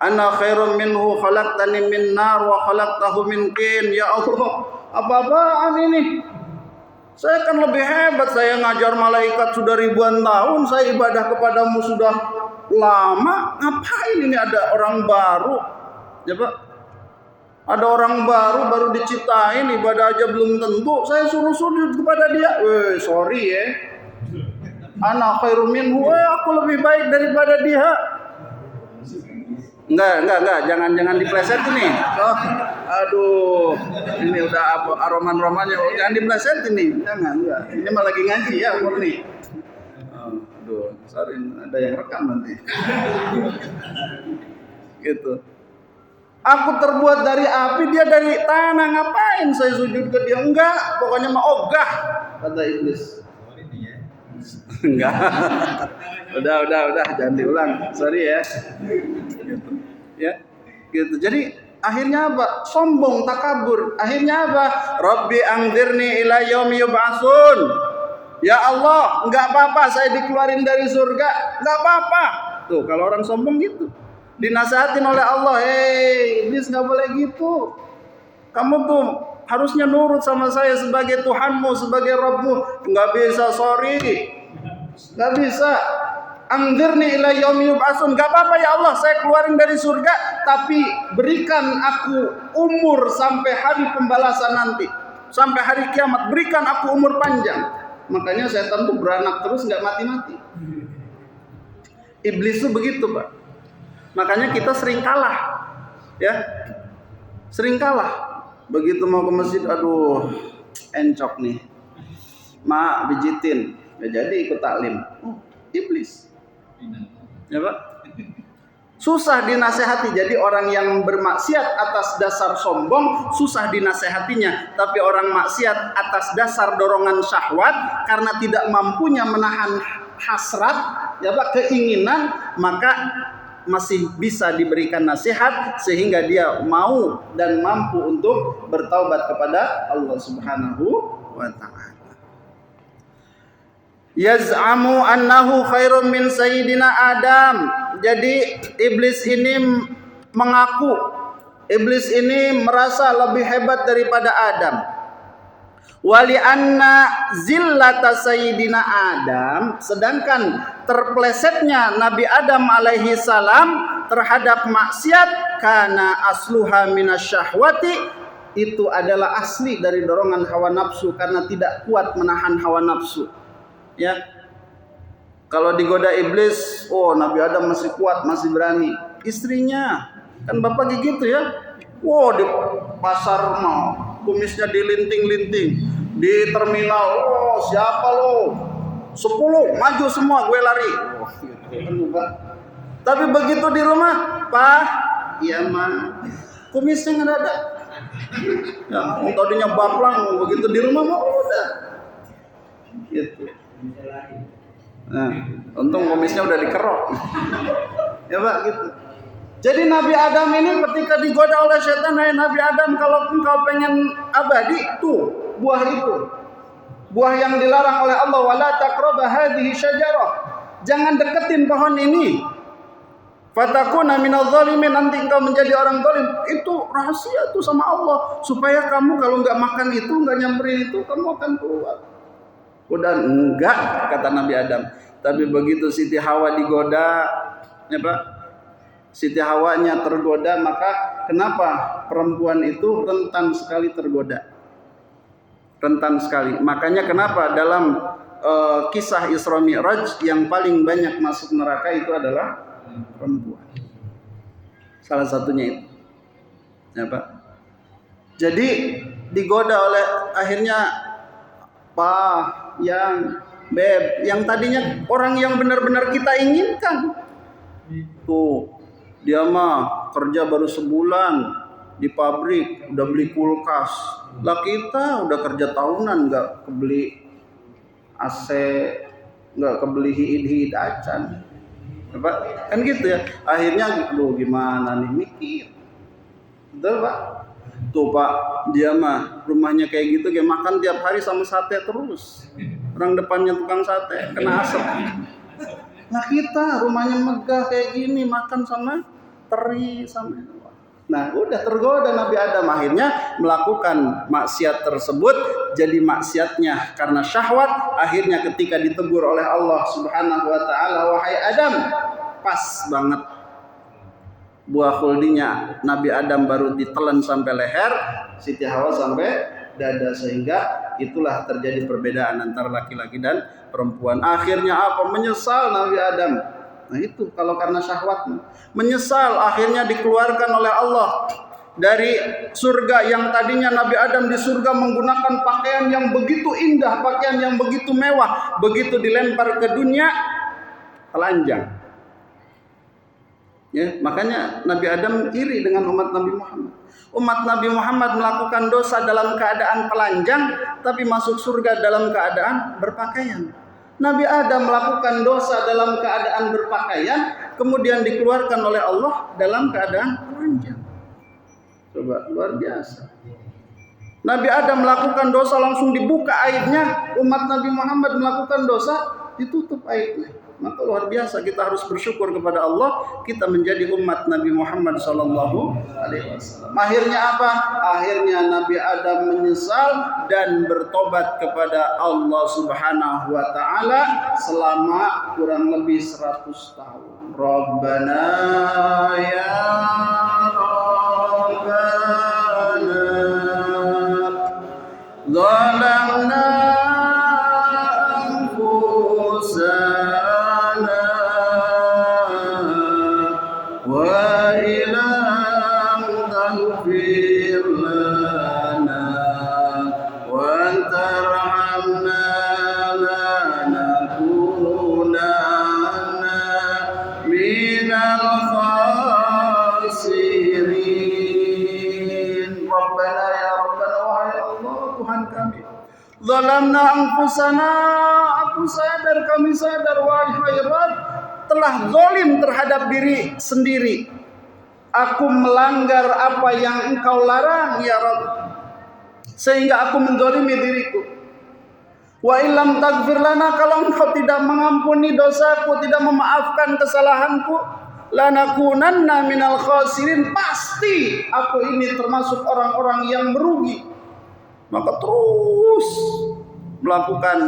Ana khairum minhu khalaqtani min nar wa khalaqtahu min tin. Ya Allah, apa-apaan ini? Saya kan lebih hebat, saya ngajar malaikat sudah ribuan tahun, saya ibadah kepadamu sudah lama. Ngapain ini ada orang baru? Ya Pak, ada orang baru diciptain, ibadah aja belum tentu. Saya suruh sujud kepada dia. Sorry ya. Ana khairum minhu, aku lebih baik daripada dia. Enggak, jangan diplesetin nih. Oh, aduh, ini udah apa aroman-romannya, jangan diplesetin nih. Enggak. Ini malah lagi ngaji ya, umur nih. Aduh, sorry, ada yang rekam nanti. Gitu. Aku terbuat dari api, dia dari tanah. Ngapain saya sujud ke dia? Enggak, pokoknya mah ogah, kata iblis. Enggak. Udah, jangan diulang. Sorry ya. Gitu. Ya. Gitu. Jadi akhirnya apa? Sombong, takabur. Akhirnya apa? Rabbi anzirni ila yaumi yub'atsun. Ya Allah, enggak apa-apa saya dikeluarin dari surga, enggak apa-apa. Tuh, kalau orang sombong gitu. Dinasihatin oleh Allah, iblis enggak boleh gitu. Kamu tuh harusnya nurut sama saya sebagai Tuhanmu, sebagai Rabbmu. Enggak bisa, sorry. Enggak bisa. Anzirni ila yaumi yub'atsun. Enggak apa-apa ya Allah, saya keluarin dari surga, tapi berikan aku umur sampai hari pembalasan nanti. Sampai hari kiamat, berikan aku umur panjang. Makanya setan tuh beranak terus nggak mati-mati. Iblis tuh begitu, Pak. Makanya kita sering kalah, ya, sering kalah. Begitu mau ke masjid, aduh, encok nih, pijitin, ya jadi ikut taklim. Iblis, ya Pak. Susah dinasehati. Jadi orang yang bermaksiat atas dasar sombong susah dinasehatinya. Tapi orang maksiat atas dasar dorongan syahwat karena tidak mampunya menahan hasrat, ya Pak, keinginan, maka masih bisa diberikan nasihat sehingga dia mau dan mampu untuk bertaubat kepada Allah Subhanahu wa taala. Yaz'amu annahu khairun min sayyidina Adam. Jadi iblis ini mengaku, iblis ini merasa lebih hebat daripada Adam. Wali anna zillata sayyidina Adam, sedangkan terplesetnya Nabi Adam alaihi salam terhadap maksiat karena asluha minasyahwati, itu adalah asli dari dorongan hawa nafsu karena tidak kuat menahan hawa nafsu. Ya, kalau digoda iblis, oh Nabi Adam masih kuat, masih berani. Istrinya, kan bapak gitu ya, wow di pasar mau, kumisnya dilinting-linting, di terminal, oh siapa lo? 10, maju semua, gue lari. Oh, gitu. Tapi begitu di rumah, Pak, iya mah, kumisnya nggak ada. Ya, tadinya baplang, begitu di rumah mah udah. Gitu. Nah, untung kumisnya udah dikerok. Ya Pak, gitu. Jadi Nabi Adam ini ketika digoda oleh setan, hai Nabi Adam, kalau engkau pengen abadi, tuh buah itu. Buah yang dilarang oleh Allah, wala taqrabu hadhihi syajarah. Jangan deketin pohon ini. Fatakuna minadh dhalimin, nanti engkau menjadi orang zalim. Itu rahasia tuh sama Allah, supaya kamu kalau enggak makan itu, enggak nyamperin itu, kamu akan keluar. Udah enggak, kata Nabi Adam. Tapi begitu Siti Hawa digoda, ya Pak, Siti Hawanya tergoda, maka kenapa perempuan itu rentan sekali tergoda? Rentan sekali. Makanya kenapa dalam kisah Isra Mi'raj yang paling banyak masuk neraka itu adalah perempuan. Salah satunya itu, ya Pak. Jadi digoda oleh akhirnya Beb, yang tadinya orang yang benar-benar kita inginkan. Tuh, dia mah kerja baru sebulan di pabrik, udah beli kulkas. Lah kita udah kerja tahunan nggak kebeli AC, nggak kebeli hid acan. Pak, kan gitu ya. Akhirnya lu gimana nih, mikir. Betul Pak? Tuh Pak, dia mah rumahnya kayak gitu, kayak makan tiap hari sama sate terus. Orang depannya tukang sate, kena asap. Nah kita rumahnya megah kayak gini, makan sama teri sama. Nah udah tergoda Nabi Adam, akhirnya melakukan maksiat tersebut. Jadi maksiatnya karena syahwat. Akhirnya ketika ditegur oleh Allah Subhanahu wa taala, wahai Adam, pas banget buah khuldinya Nabi Adam baru ditelan sampai leher, Siti Hawa sampai dada, sehingga itulah terjadi perbedaan antara laki-laki dan perempuan. Akhirnya apa? Menyesal Nabi Adam. Nah itu kalau karena syahwat, menyesal, akhirnya dikeluarkan oleh Allah dari surga. Yang tadinya Nabi Adam di surga menggunakan pakaian yang begitu indah, pakaian yang begitu mewah, begitu dilempar ke dunia telanjang. Ya, makanya Nabi Adam iri dengan umat Nabi Muhammad. Umat Nabi Muhammad melakukan dosa dalam keadaan telanjang, tapi masuk surga dalam keadaan berpakaian. Nabi Adam melakukan dosa dalam keadaan berpakaian, kemudian dikeluarkan oleh Allah dalam keadaan telanjang. Coba, luar biasa. Nabi Adam melakukan dosa langsung dibuka aibnya, umat Nabi Muhammad melakukan dosa ditutup aibnya. Maka luar biasa, kita harus bersyukur kepada Allah, kita menjadi umat Nabi Muhammad sallallahu alaihi wasallam. Akhirnya apa? Akhirnya Nabi Adam menyesal dan bertobat kepada Allah Subhanahu wa taala selama kurang lebih 100 tahun. Rabbana ya Rabbana zalamna Zalamna anfusana, kami sadar wahai Rabb, telah zalim terhadap diri sendiri. Aku melanggar apa yang Engkau larang ya Rabb, sehingga aku menzalimi diriku. Wa illam taghfir lana, kalau Engkau tidak mengampuni dosaku, tidak memaafkan kesalahanku, lanakunanna minal khasirin, pasti aku ini termasuk orang-orang yang merugi. Maka terus melakukan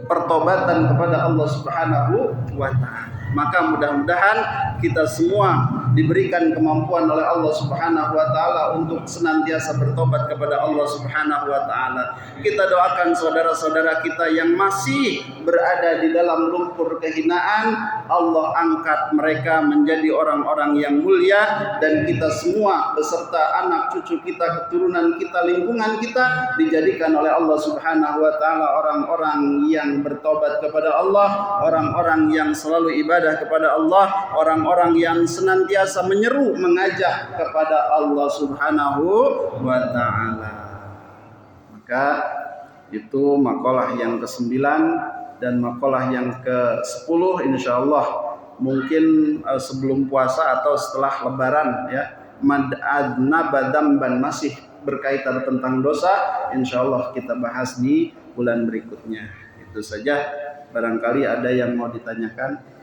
pertobatan kepada Allah Subhanahu wa taala. Maka mudah-mudahan kita semua diberikan kemampuan oleh Allah Subhanahu wa taala untuk senantiasa bertobat kepada Allah Subhanahu wa taala. Kita doakan saudara-saudara kita yang masih berada di dalam lumpur kehinaan, Allah angkat mereka menjadi orang-orang yang mulia, dan kita semua beserta anak cucu kita, keturunan kita, lingkungan kita dijadikan oleh Allah Subhanahu wa taala orang-orang yang bertobat kepada Allah, orang-orang yang selalu ibadah kepada Allah, orang-orang yang senantiasa menyeru, mengajak kepada Allah Subhanahu wa taala. Maka itu makalah yang ke-9 dan makalah yang ke-10 insyaallah mungkin sebelum puasa atau setelah lebaran ya. Mad'adna badamban, masih berkaitan tentang dosa, insyaallah kita bahas di bulan berikutnya. Itu saja, barangkali ada yang mau ditanyakan.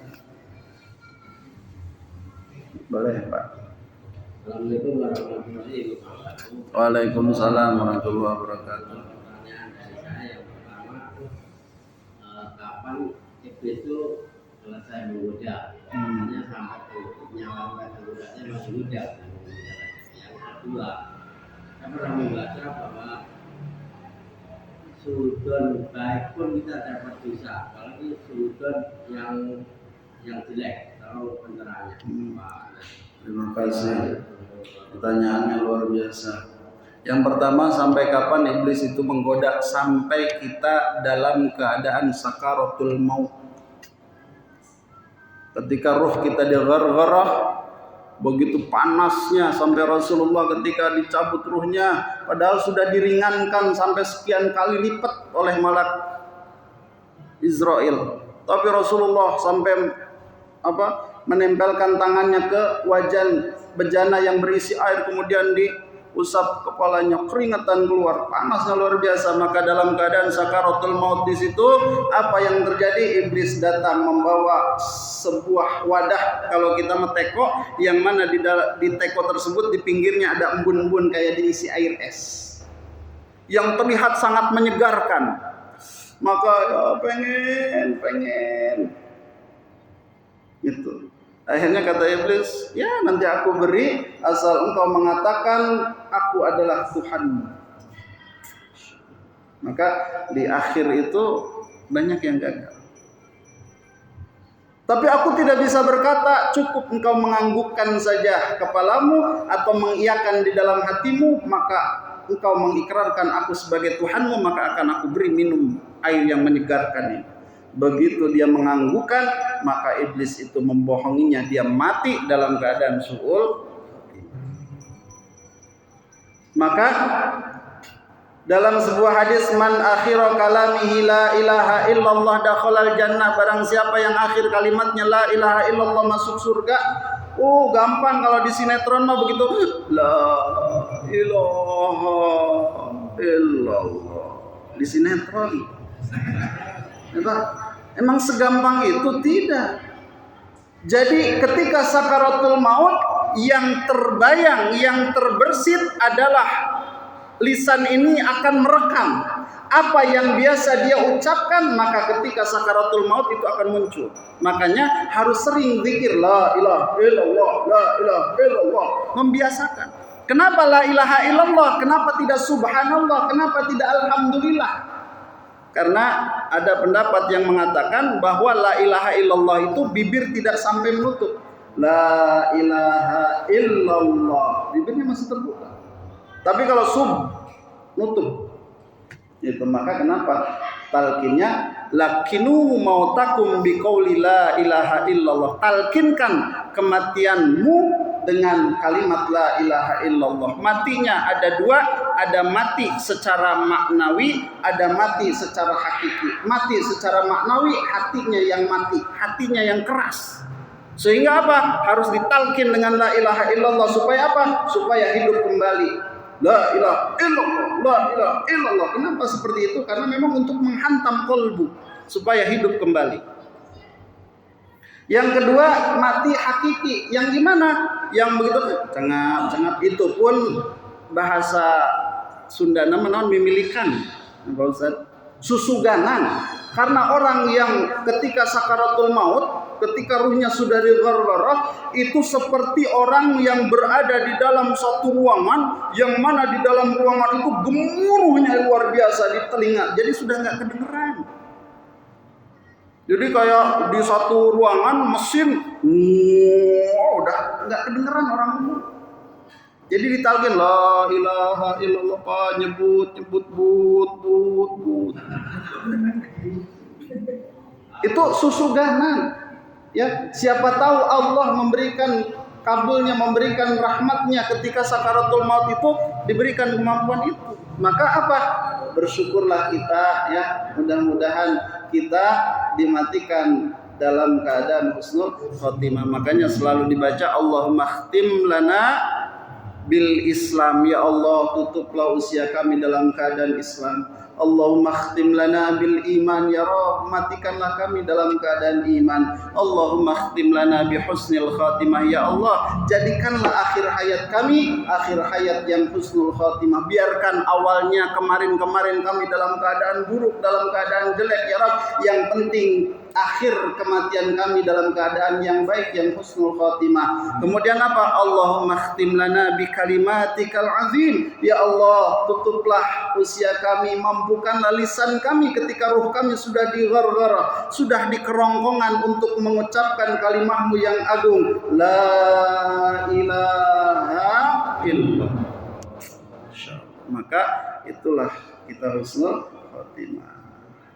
Boleh Pak. Assalamualaikum warahmatullahi wabarakatuh. Waalaikumsalam warahmatullahi wabarakatuh. Pertanyaan dari saya yang pertama, kapan iblis itu selesai menggoda? Hanya sampai nyawa tergodanya masih muda. Yang kedua, saya pernah membaca bahwa sudon baik pun kita dapat dosa, apalagi sudon yang jelek atau pencerahannya. Terima kasih. Pertanyaannya luar biasa. Yang pertama, sampai kapan iblis itu menggoda? Sampai kita dalam keadaan sakaratul maut. Ketika ruh kita dighargharah, begitu panasnya sampai Rasulullah ketika dicabut ruhnya, padahal sudah diringankan sampai sekian kali lipat oleh malak Israel. Tapi Rasulullah sampai menempelkan tangannya ke wajan bejana yang berisi air, kemudian diusap kepalanya, keringetan keluar, panasnya luar biasa. Maka dalam keadaan sakaratul maut di situ, apa yang terjadi? Iblis datang membawa sebuah wadah, kalau kita meteko, yang mana di teko tersebut di pinggirnya ada embun-embun kayak diisi air es, yang terlihat sangat menyegarkan. Maka pengen itu. Akhirnya kata iblis, ya nanti aku beri asal engkau mengatakan aku adalah Tuhanmu. Maka di akhir itu banyak yang gagal. Tapi aku tidak bisa berkata, cukup engkau menganggukkan saja kepalamu atau mengiyakan di dalam hatimu, maka engkau mengikrarkan aku sebagai Tuhanmu, maka akan aku beri minum air yang menyegarkan ini. Begitu dia menganggukkan, maka iblis itu membohonginya, dia mati dalam keadaan su'ul. Maka dalam sebuah hadis, man akhira kalamihi la ilaha illallah dakhalal jannah, barang siapa yang akhir kalimatnya la ilaha illallah masuk surga. Gampang kalau di sinetron mah begitu, la ilaha illallah di sinetron. Emang segampang itu? Tidak. Jadi ketika sakaratul maut, yang terbayang, yang terbersit adalah lisan ini akan merekam apa yang biasa dia ucapkan, maka ketika sakaratul maut itu akan muncul. Makanya harus sering zikir la ilaha illallah, la ilaha illallah, membiasakan. Kenapa la ilaha illallah? Kenapa tidak subhanallah? Kenapa tidak alhamdulillah? Karena ada pendapat yang mengatakan bahwa la ilaha illallah itu bibir tidak sampai menutup. La ilaha illallah, bibirnya masih terbuka. Tapi kalau nutup. Itu maka kenapa talqinnya lakinu mautakum biqauli la ilaha illallah. Talqinkan kematianmu dengan kalimat la ilaha illallah. Matinya ada dua, ada mati secara maknawi, ada mati secara hakiki. Mati secara maknawi, hatinya yang mati, hatinya yang keras. Sehingga apa? Harus ditalkin dengan la ilaha illallah supaya apa? Supaya hidup kembali. La ilaha illallah, la ilaha illallah. Kenapa seperti itu? Karena memang untuk menghantam kolbu supaya hidup kembali. Yang kedua, mati hakiki. Yang gimana? Yang begitu cengap itu pun bahasa Sunda namanya memilikan, Pak Ustaz. Susuganan. Karena orang yang ketika sakaratul maut, ketika ruhnya sudah di ghargharah, itu seperti orang yang berada di dalam satu ruangan, yang mana di dalam ruangan itu gemuruhnya luar biasa di telinga, jadi sudah nggak kedengeran. Jadi kayak di satu ruangan mesin, udah nggak kedengeran orang ngomong. Jadi ditalkin la ilaha illallah, Pak, nyebut but. Itu susuganan. Ya, siapa tahu Allah memberikan kabulnya, memberikan rahmatnya ketika sakaratul maut itu diberikan kemampuan itu. Maka apa? Bersyukurlah kita, ya. Mudah-mudahan kita dimatikan dalam keadaan husnul khotimah. Makanya selalu dibaca Allahumma khtim lana bil Islam, ya Allah, tutuplah usia kami dalam keadaan Islam. Allahumma khtim lana bil iman, ya Rabb, matikanlah kami dalam keadaan iman. Allahumma khtim lana bi husnil khatimah, ya Allah, jadikanlah akhir hayat kami akhir hayat yang husnul khatimah. Biarkan awalnya kemarin kami dalam keadaan buruk, dalam keadaan jelek, ya Rabb, yang penting akhir kematian kami dalam keadaan yang baik, yang husnul khatimah. Kemudian apa? Allahumma khtim lana bi kalimatikal azim, ya Allah, tutuplah usia kami, mampukanlah lisan kami ketika ruh kami sudah di ghargharah, sudah di kerongkongan untuk mengucapkan kalimahmu yang agung, la ilaha illallah. Maka itulah kita husnul khatimah.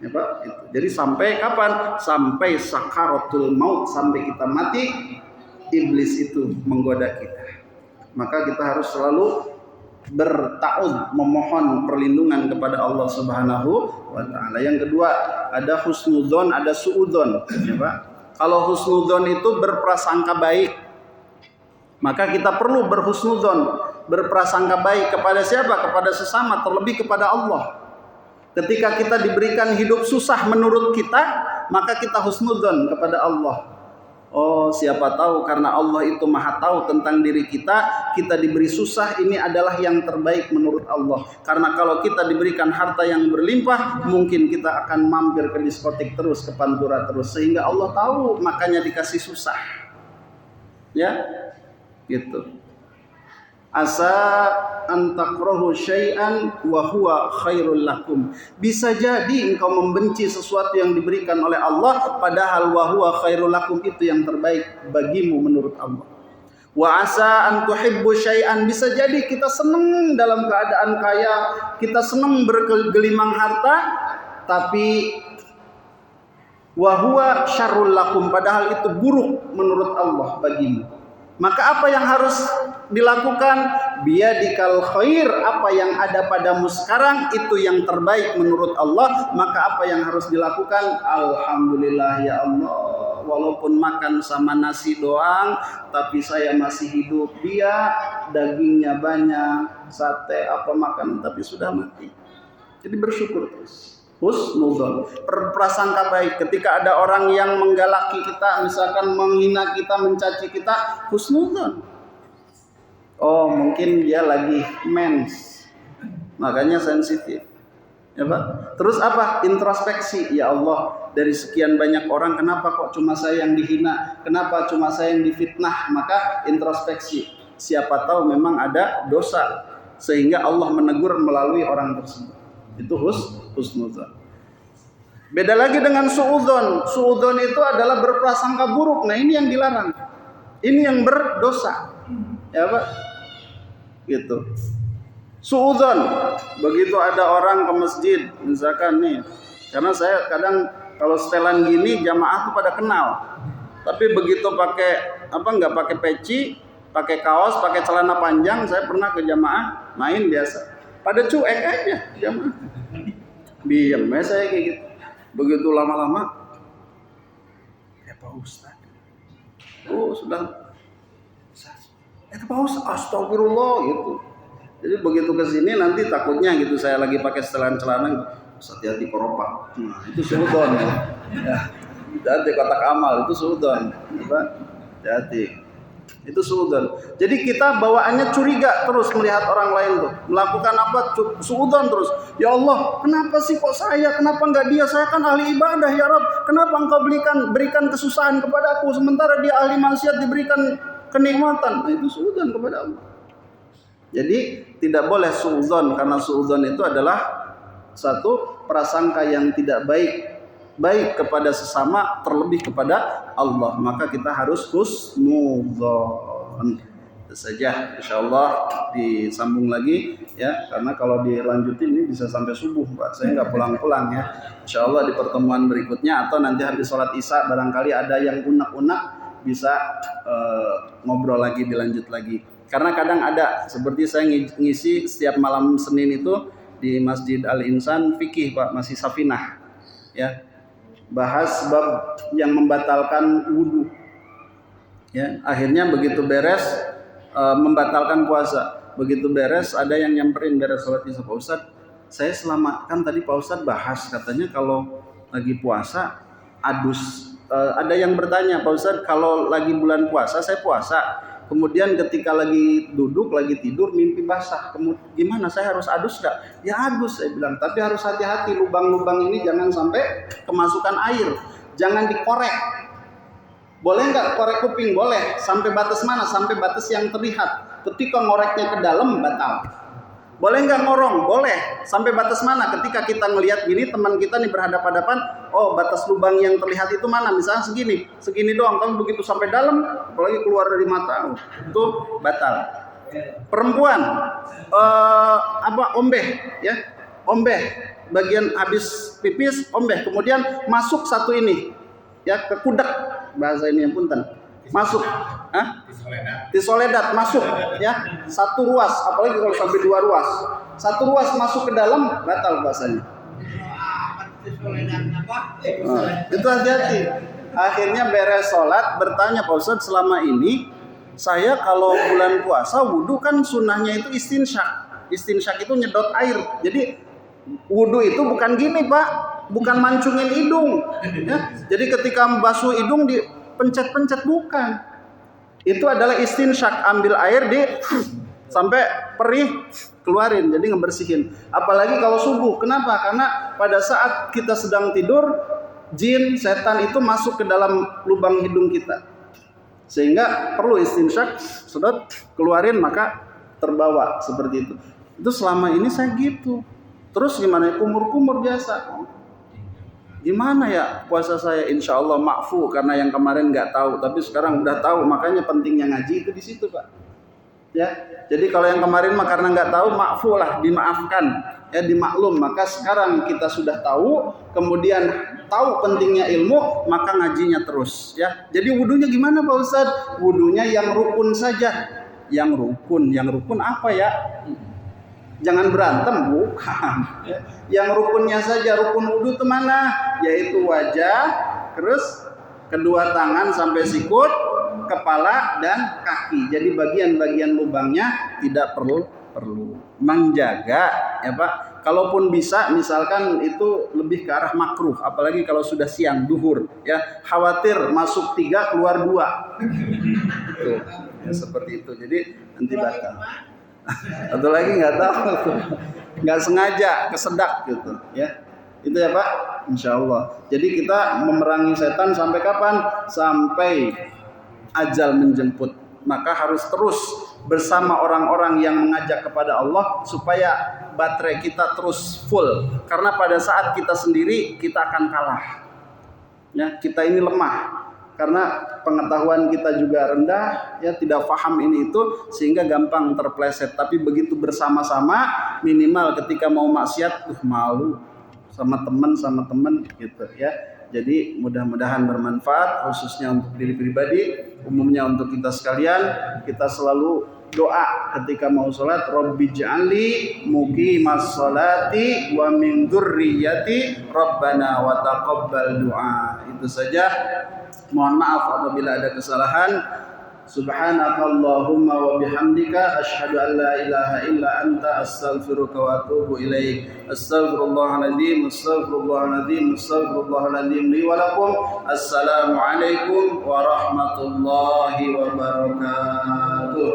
Ya Pak, itu. Jadi sampai kapan? Sampai sakaratul maut, sampai kita mati, iblis itu menggoda kita. Maka kita harus selalu bertaud, memohon perlindungan kepada Allah Subhanahu wa taala. Yang kedua, ada husnudzon, ada suudzon, ya Pak. Kalau husnudzon itu berprasangka baik, maka kita perlu berhusnudzon, berprasangka baik kepada siapa? Kepada sesama, terlebih kepada Allah. Ketika kita diberikan hidup susah menurut kita, maka kita husnudzon kepada Allah. Oh, siapa tahu karena Allah itu maha tahu tentang diri kita, kita diberi susah, ini adalah yang terbaik menurut Allah. Karena kalau kita diberikan harta yang berlimpah, mungkin kita akan mampir ke diskotik terus, ke pantura terus. Sehingga Allah tahu, makanya dikasih susah. Ya, gitu. Asa antakrahu syai'an wa huwa khairul lakum. Bisa jadi engkau membenci sesuatu yang diberikan oleh Allah, padahal wa huwa khairul lakum itu yang terbaik bagimu menurut Allah. Wa asa an tuhibbu syai'an, bisa jadi kita senang dalam keadaan kaya, kita senang bergelimang harta, tapi wa huwa syarrul lakum, padahal itu buruk menurut Allah bagimu. Maka apa yang harus dilakukan? Biyadikal khair, apa yang ada padamu sekarang itu yang terbaik menurut Allah. Maka apa yang harus dilakukan? Alhamdulillah ya Allah, walaupun makan sama nasi doang, tapi saya masih hidup. Dia dagingnya banyak, sate apa makan, tapi sudah mati. Jadi bersyukur terus. Husnudzon, berprasangka baik. Ketika ada orang yang menggalaki kita, misalkan menghina kita, mencaci kita, husnudzon. Oh, mungkin dia lagi mens, makanya sensitif. Ya Pak. Terus apa? Introspeksi. Ya Allah, dari sekian banyak orang, kenapa kok cuma saya yang dihina? Kenapa cuma saya yang difitnah? Maka introspeksi. Siapa tahu memang ada dosa, sehingga Allah menegur melalui orang tersebut. Itu husnudzon. Beda lagi dengan suudzon. Suudzon itu adalah berprasangka buruk. Nah, ini yang dilarang. Ini yang berdosa. Ya Pak. Gitu. Suudzon. Begitu ada orang ke masjid, misalkan nih. Karena saya kadang kalau setelan gini jamaah tuh pada kenal. Tapi begitu pakai nggak pakai peci, pakai kaos, pakai celana panjang. Saya pernah ke jamaah main biasa, pada cuek aja jamaah, diam ya saya kayak gitu. Begitu lama-lama, Pak Ustaz, oh sudah, Pak Ustaz, astagfirullah gitu. Jadi begitu ke sini nanti takutnya gitu saya lagi pakai setelan celana gitu. Hati-hati koropak. Nah, itu suudon ya. Hati kotak amal itu suudon. Hati. Itu suudon. Jadi kita bawaannya curiga terus melihat orang lain tuh melakukan apa, suudon terus. Ya Allah, kenapa sih kok saya? Kenapa enggak dia? Saya kan ahli ibadah ya Rabb. Kenapa engkau berikan kesusahan kepada aku sementara dia ahli maksiat diberikan kenikmatan? Nah, itu suudon kepada Allah. Jadi tidak boleh suudzon, karena suudzon itu adalah satu prasangka yang tidak baik kepada sesama, terlebih kepada Allah. Maka kita harus husnudzon. Itu saja, insyaallah disambung lagi ya, karena kalau dilanjutin ini bisa sampai subuh Pak. Saya nggak pulang-pulang ya. Insyaallah di pertemuan berikutnya atau nanti habis sholat isya barangkali ada yang unek-unek bisa ngobrol lagi, dilanjut lagi. Karena kadang ada seperti saya ngisi setiap malam Senin itu di Masjid Al-Insan fikih Pak, masih Safinah ya, bahas bab yang membatalkan wudhu ya. Akhirnya begitu beres membatalkan puasa, begitu beres ada yang nyamperin beres sholat isya, Pak Ustadz, saya selama kan tadi Pak Ustadz bahas katanya kalau lagi puasa adus, ada yang bertanya Pak Ustadz, kalau lagi bulan puasa saya puasa, kemudian ketika lagi duduk, lagi tidur, mimpi basah. Gimana? Saya harus adus gak? Ya adus, saya bilang. Tapi harus hati-hati, lubang-lubang ini jangan sampai kemasukan air. Jangan dikorek. Boleh nggak korek kuping? Boleh. Sampai batas mana? Sampai batas yang terlihat. Ketika ngoreknya ke dalam, batal. Boleh nggak ngorong? Boleh. Sampai batas mana? Ketika kita ngelihat gini, teman kita nih berhadapan-hadapan, oh batas lubang yang terlihat itu mana? Misalnya segini doang. Tapi begitu sampai dalam, apalagi keluar dari mata, itu batal. Perempuan, ombeh, ya, ombeh, bagian habis pipis, ombeh, kemudian masuk satu ini, ya, ke kudak, bahasa ini yang punten. Masuk, tisoledat masuk, ya, satu ruas, apalagi kalau sampai 2 ruas, satu ruas masuk ke dalam, batal bahasanya. Itu hati-hati. Akhirnya beres sholat bertanya, Pak Ustadz, selama ini saya kalau bulan puasa wudhu kan sunnahnya itu istinsyak. Istinsyak itu nyedot air. Jadi wudhu itu bukan gini Pak, bukan mancungin hidung ya. Jadi ketika membasuh hidung dipencet-pencet, bukan. Itu adalah istinsyak, ambil air sampai perih, keluarin, jadi ngebersihin. Apalagi kalau subuh. Kenapa? Karena pada saat kita sedang tidur, jin, setan itu masuk ke dalam lubang hidung kita, sehingga perlu istinsyak, sedot, keluarin, maka terbawa seperti itu. Itu selama ini saya gitu. Terus gimana? Kumur-kumur biasa. Gimana ya puasa saya? Insya Allah makfu, karena yang kemarin nggak tahu, tapi sekarang udah tahu. Makanya pentingnya ngaji itu di situ Pak. Ya, jadi kalau yang kemarin mah karena nggak tahu, makfu lah, dimaafkan, ya, dimaklum. Maka sekarang kita sudah tahu, kemudian tahu pentingnya ilmu, maka ngajinya terus. Ya, jadi wudunya gimana Pak Ustadz? Wudunya yang rukun saja. Yang rukun apa ya? Jangan berantem, bukan. Yang rukunnya saja, rukun wudu itu mana? Yaitu wajah, terus kedua tangan sampai sikut, kepala dan kaki. Jadi bagian-bagian lubangnya tidak perlu menjaga, ya Pak. Kalaupun bisa, misalkan itu lebih ke arah makruh, apalagi kalau sudah siang, duhur, ya, khawatir masuk 3 keluar 2. Tuh, ya, seperti itu. Jadi nanti batal. Atau lagi nggak tahu, nggak sengaja kesedak gitu, ya. Itu ya Pak, insya Allah. Jadi kita memerangi setan sampai kapan? Sampai ajal menjemput. Maka harus terus bersama orang-orang yang mengajak kepada Allah supaya baterai kita terus full. Karena pada saat kita sendiri kita akan kalah. Ya, kita ini lemah. Karena pengetahuan kita juga rendah, ya, tidak paham ini itu, sehingga gampang terpleset. Tapi begitu bersama-sama, minimal ketika mau maksiat, malu sama teman gitu, ya. Jadi mudah-mudahan bermanfaat, khususnya untuk diri pribadi, umumnya untuk kita sekalian. Kita selalu doa ketika mau sholat, Rabbi ja'alni muqimas sholati wa min dzurriyyati Rabbana wa taqabbal du'a. Itu saja. Mohon maaf apabila ada kesalahan. Subhanakallahumma wa bihamdika asyhadu an la ilaha illa anta astaghfiruka wa atubu ilaik. Astaghfirullahaladzim, astaghfirullahaladzim, astaghfirullahaladzim li wa lakum. Assalamualaikum warahmatullahi wabarakatuh.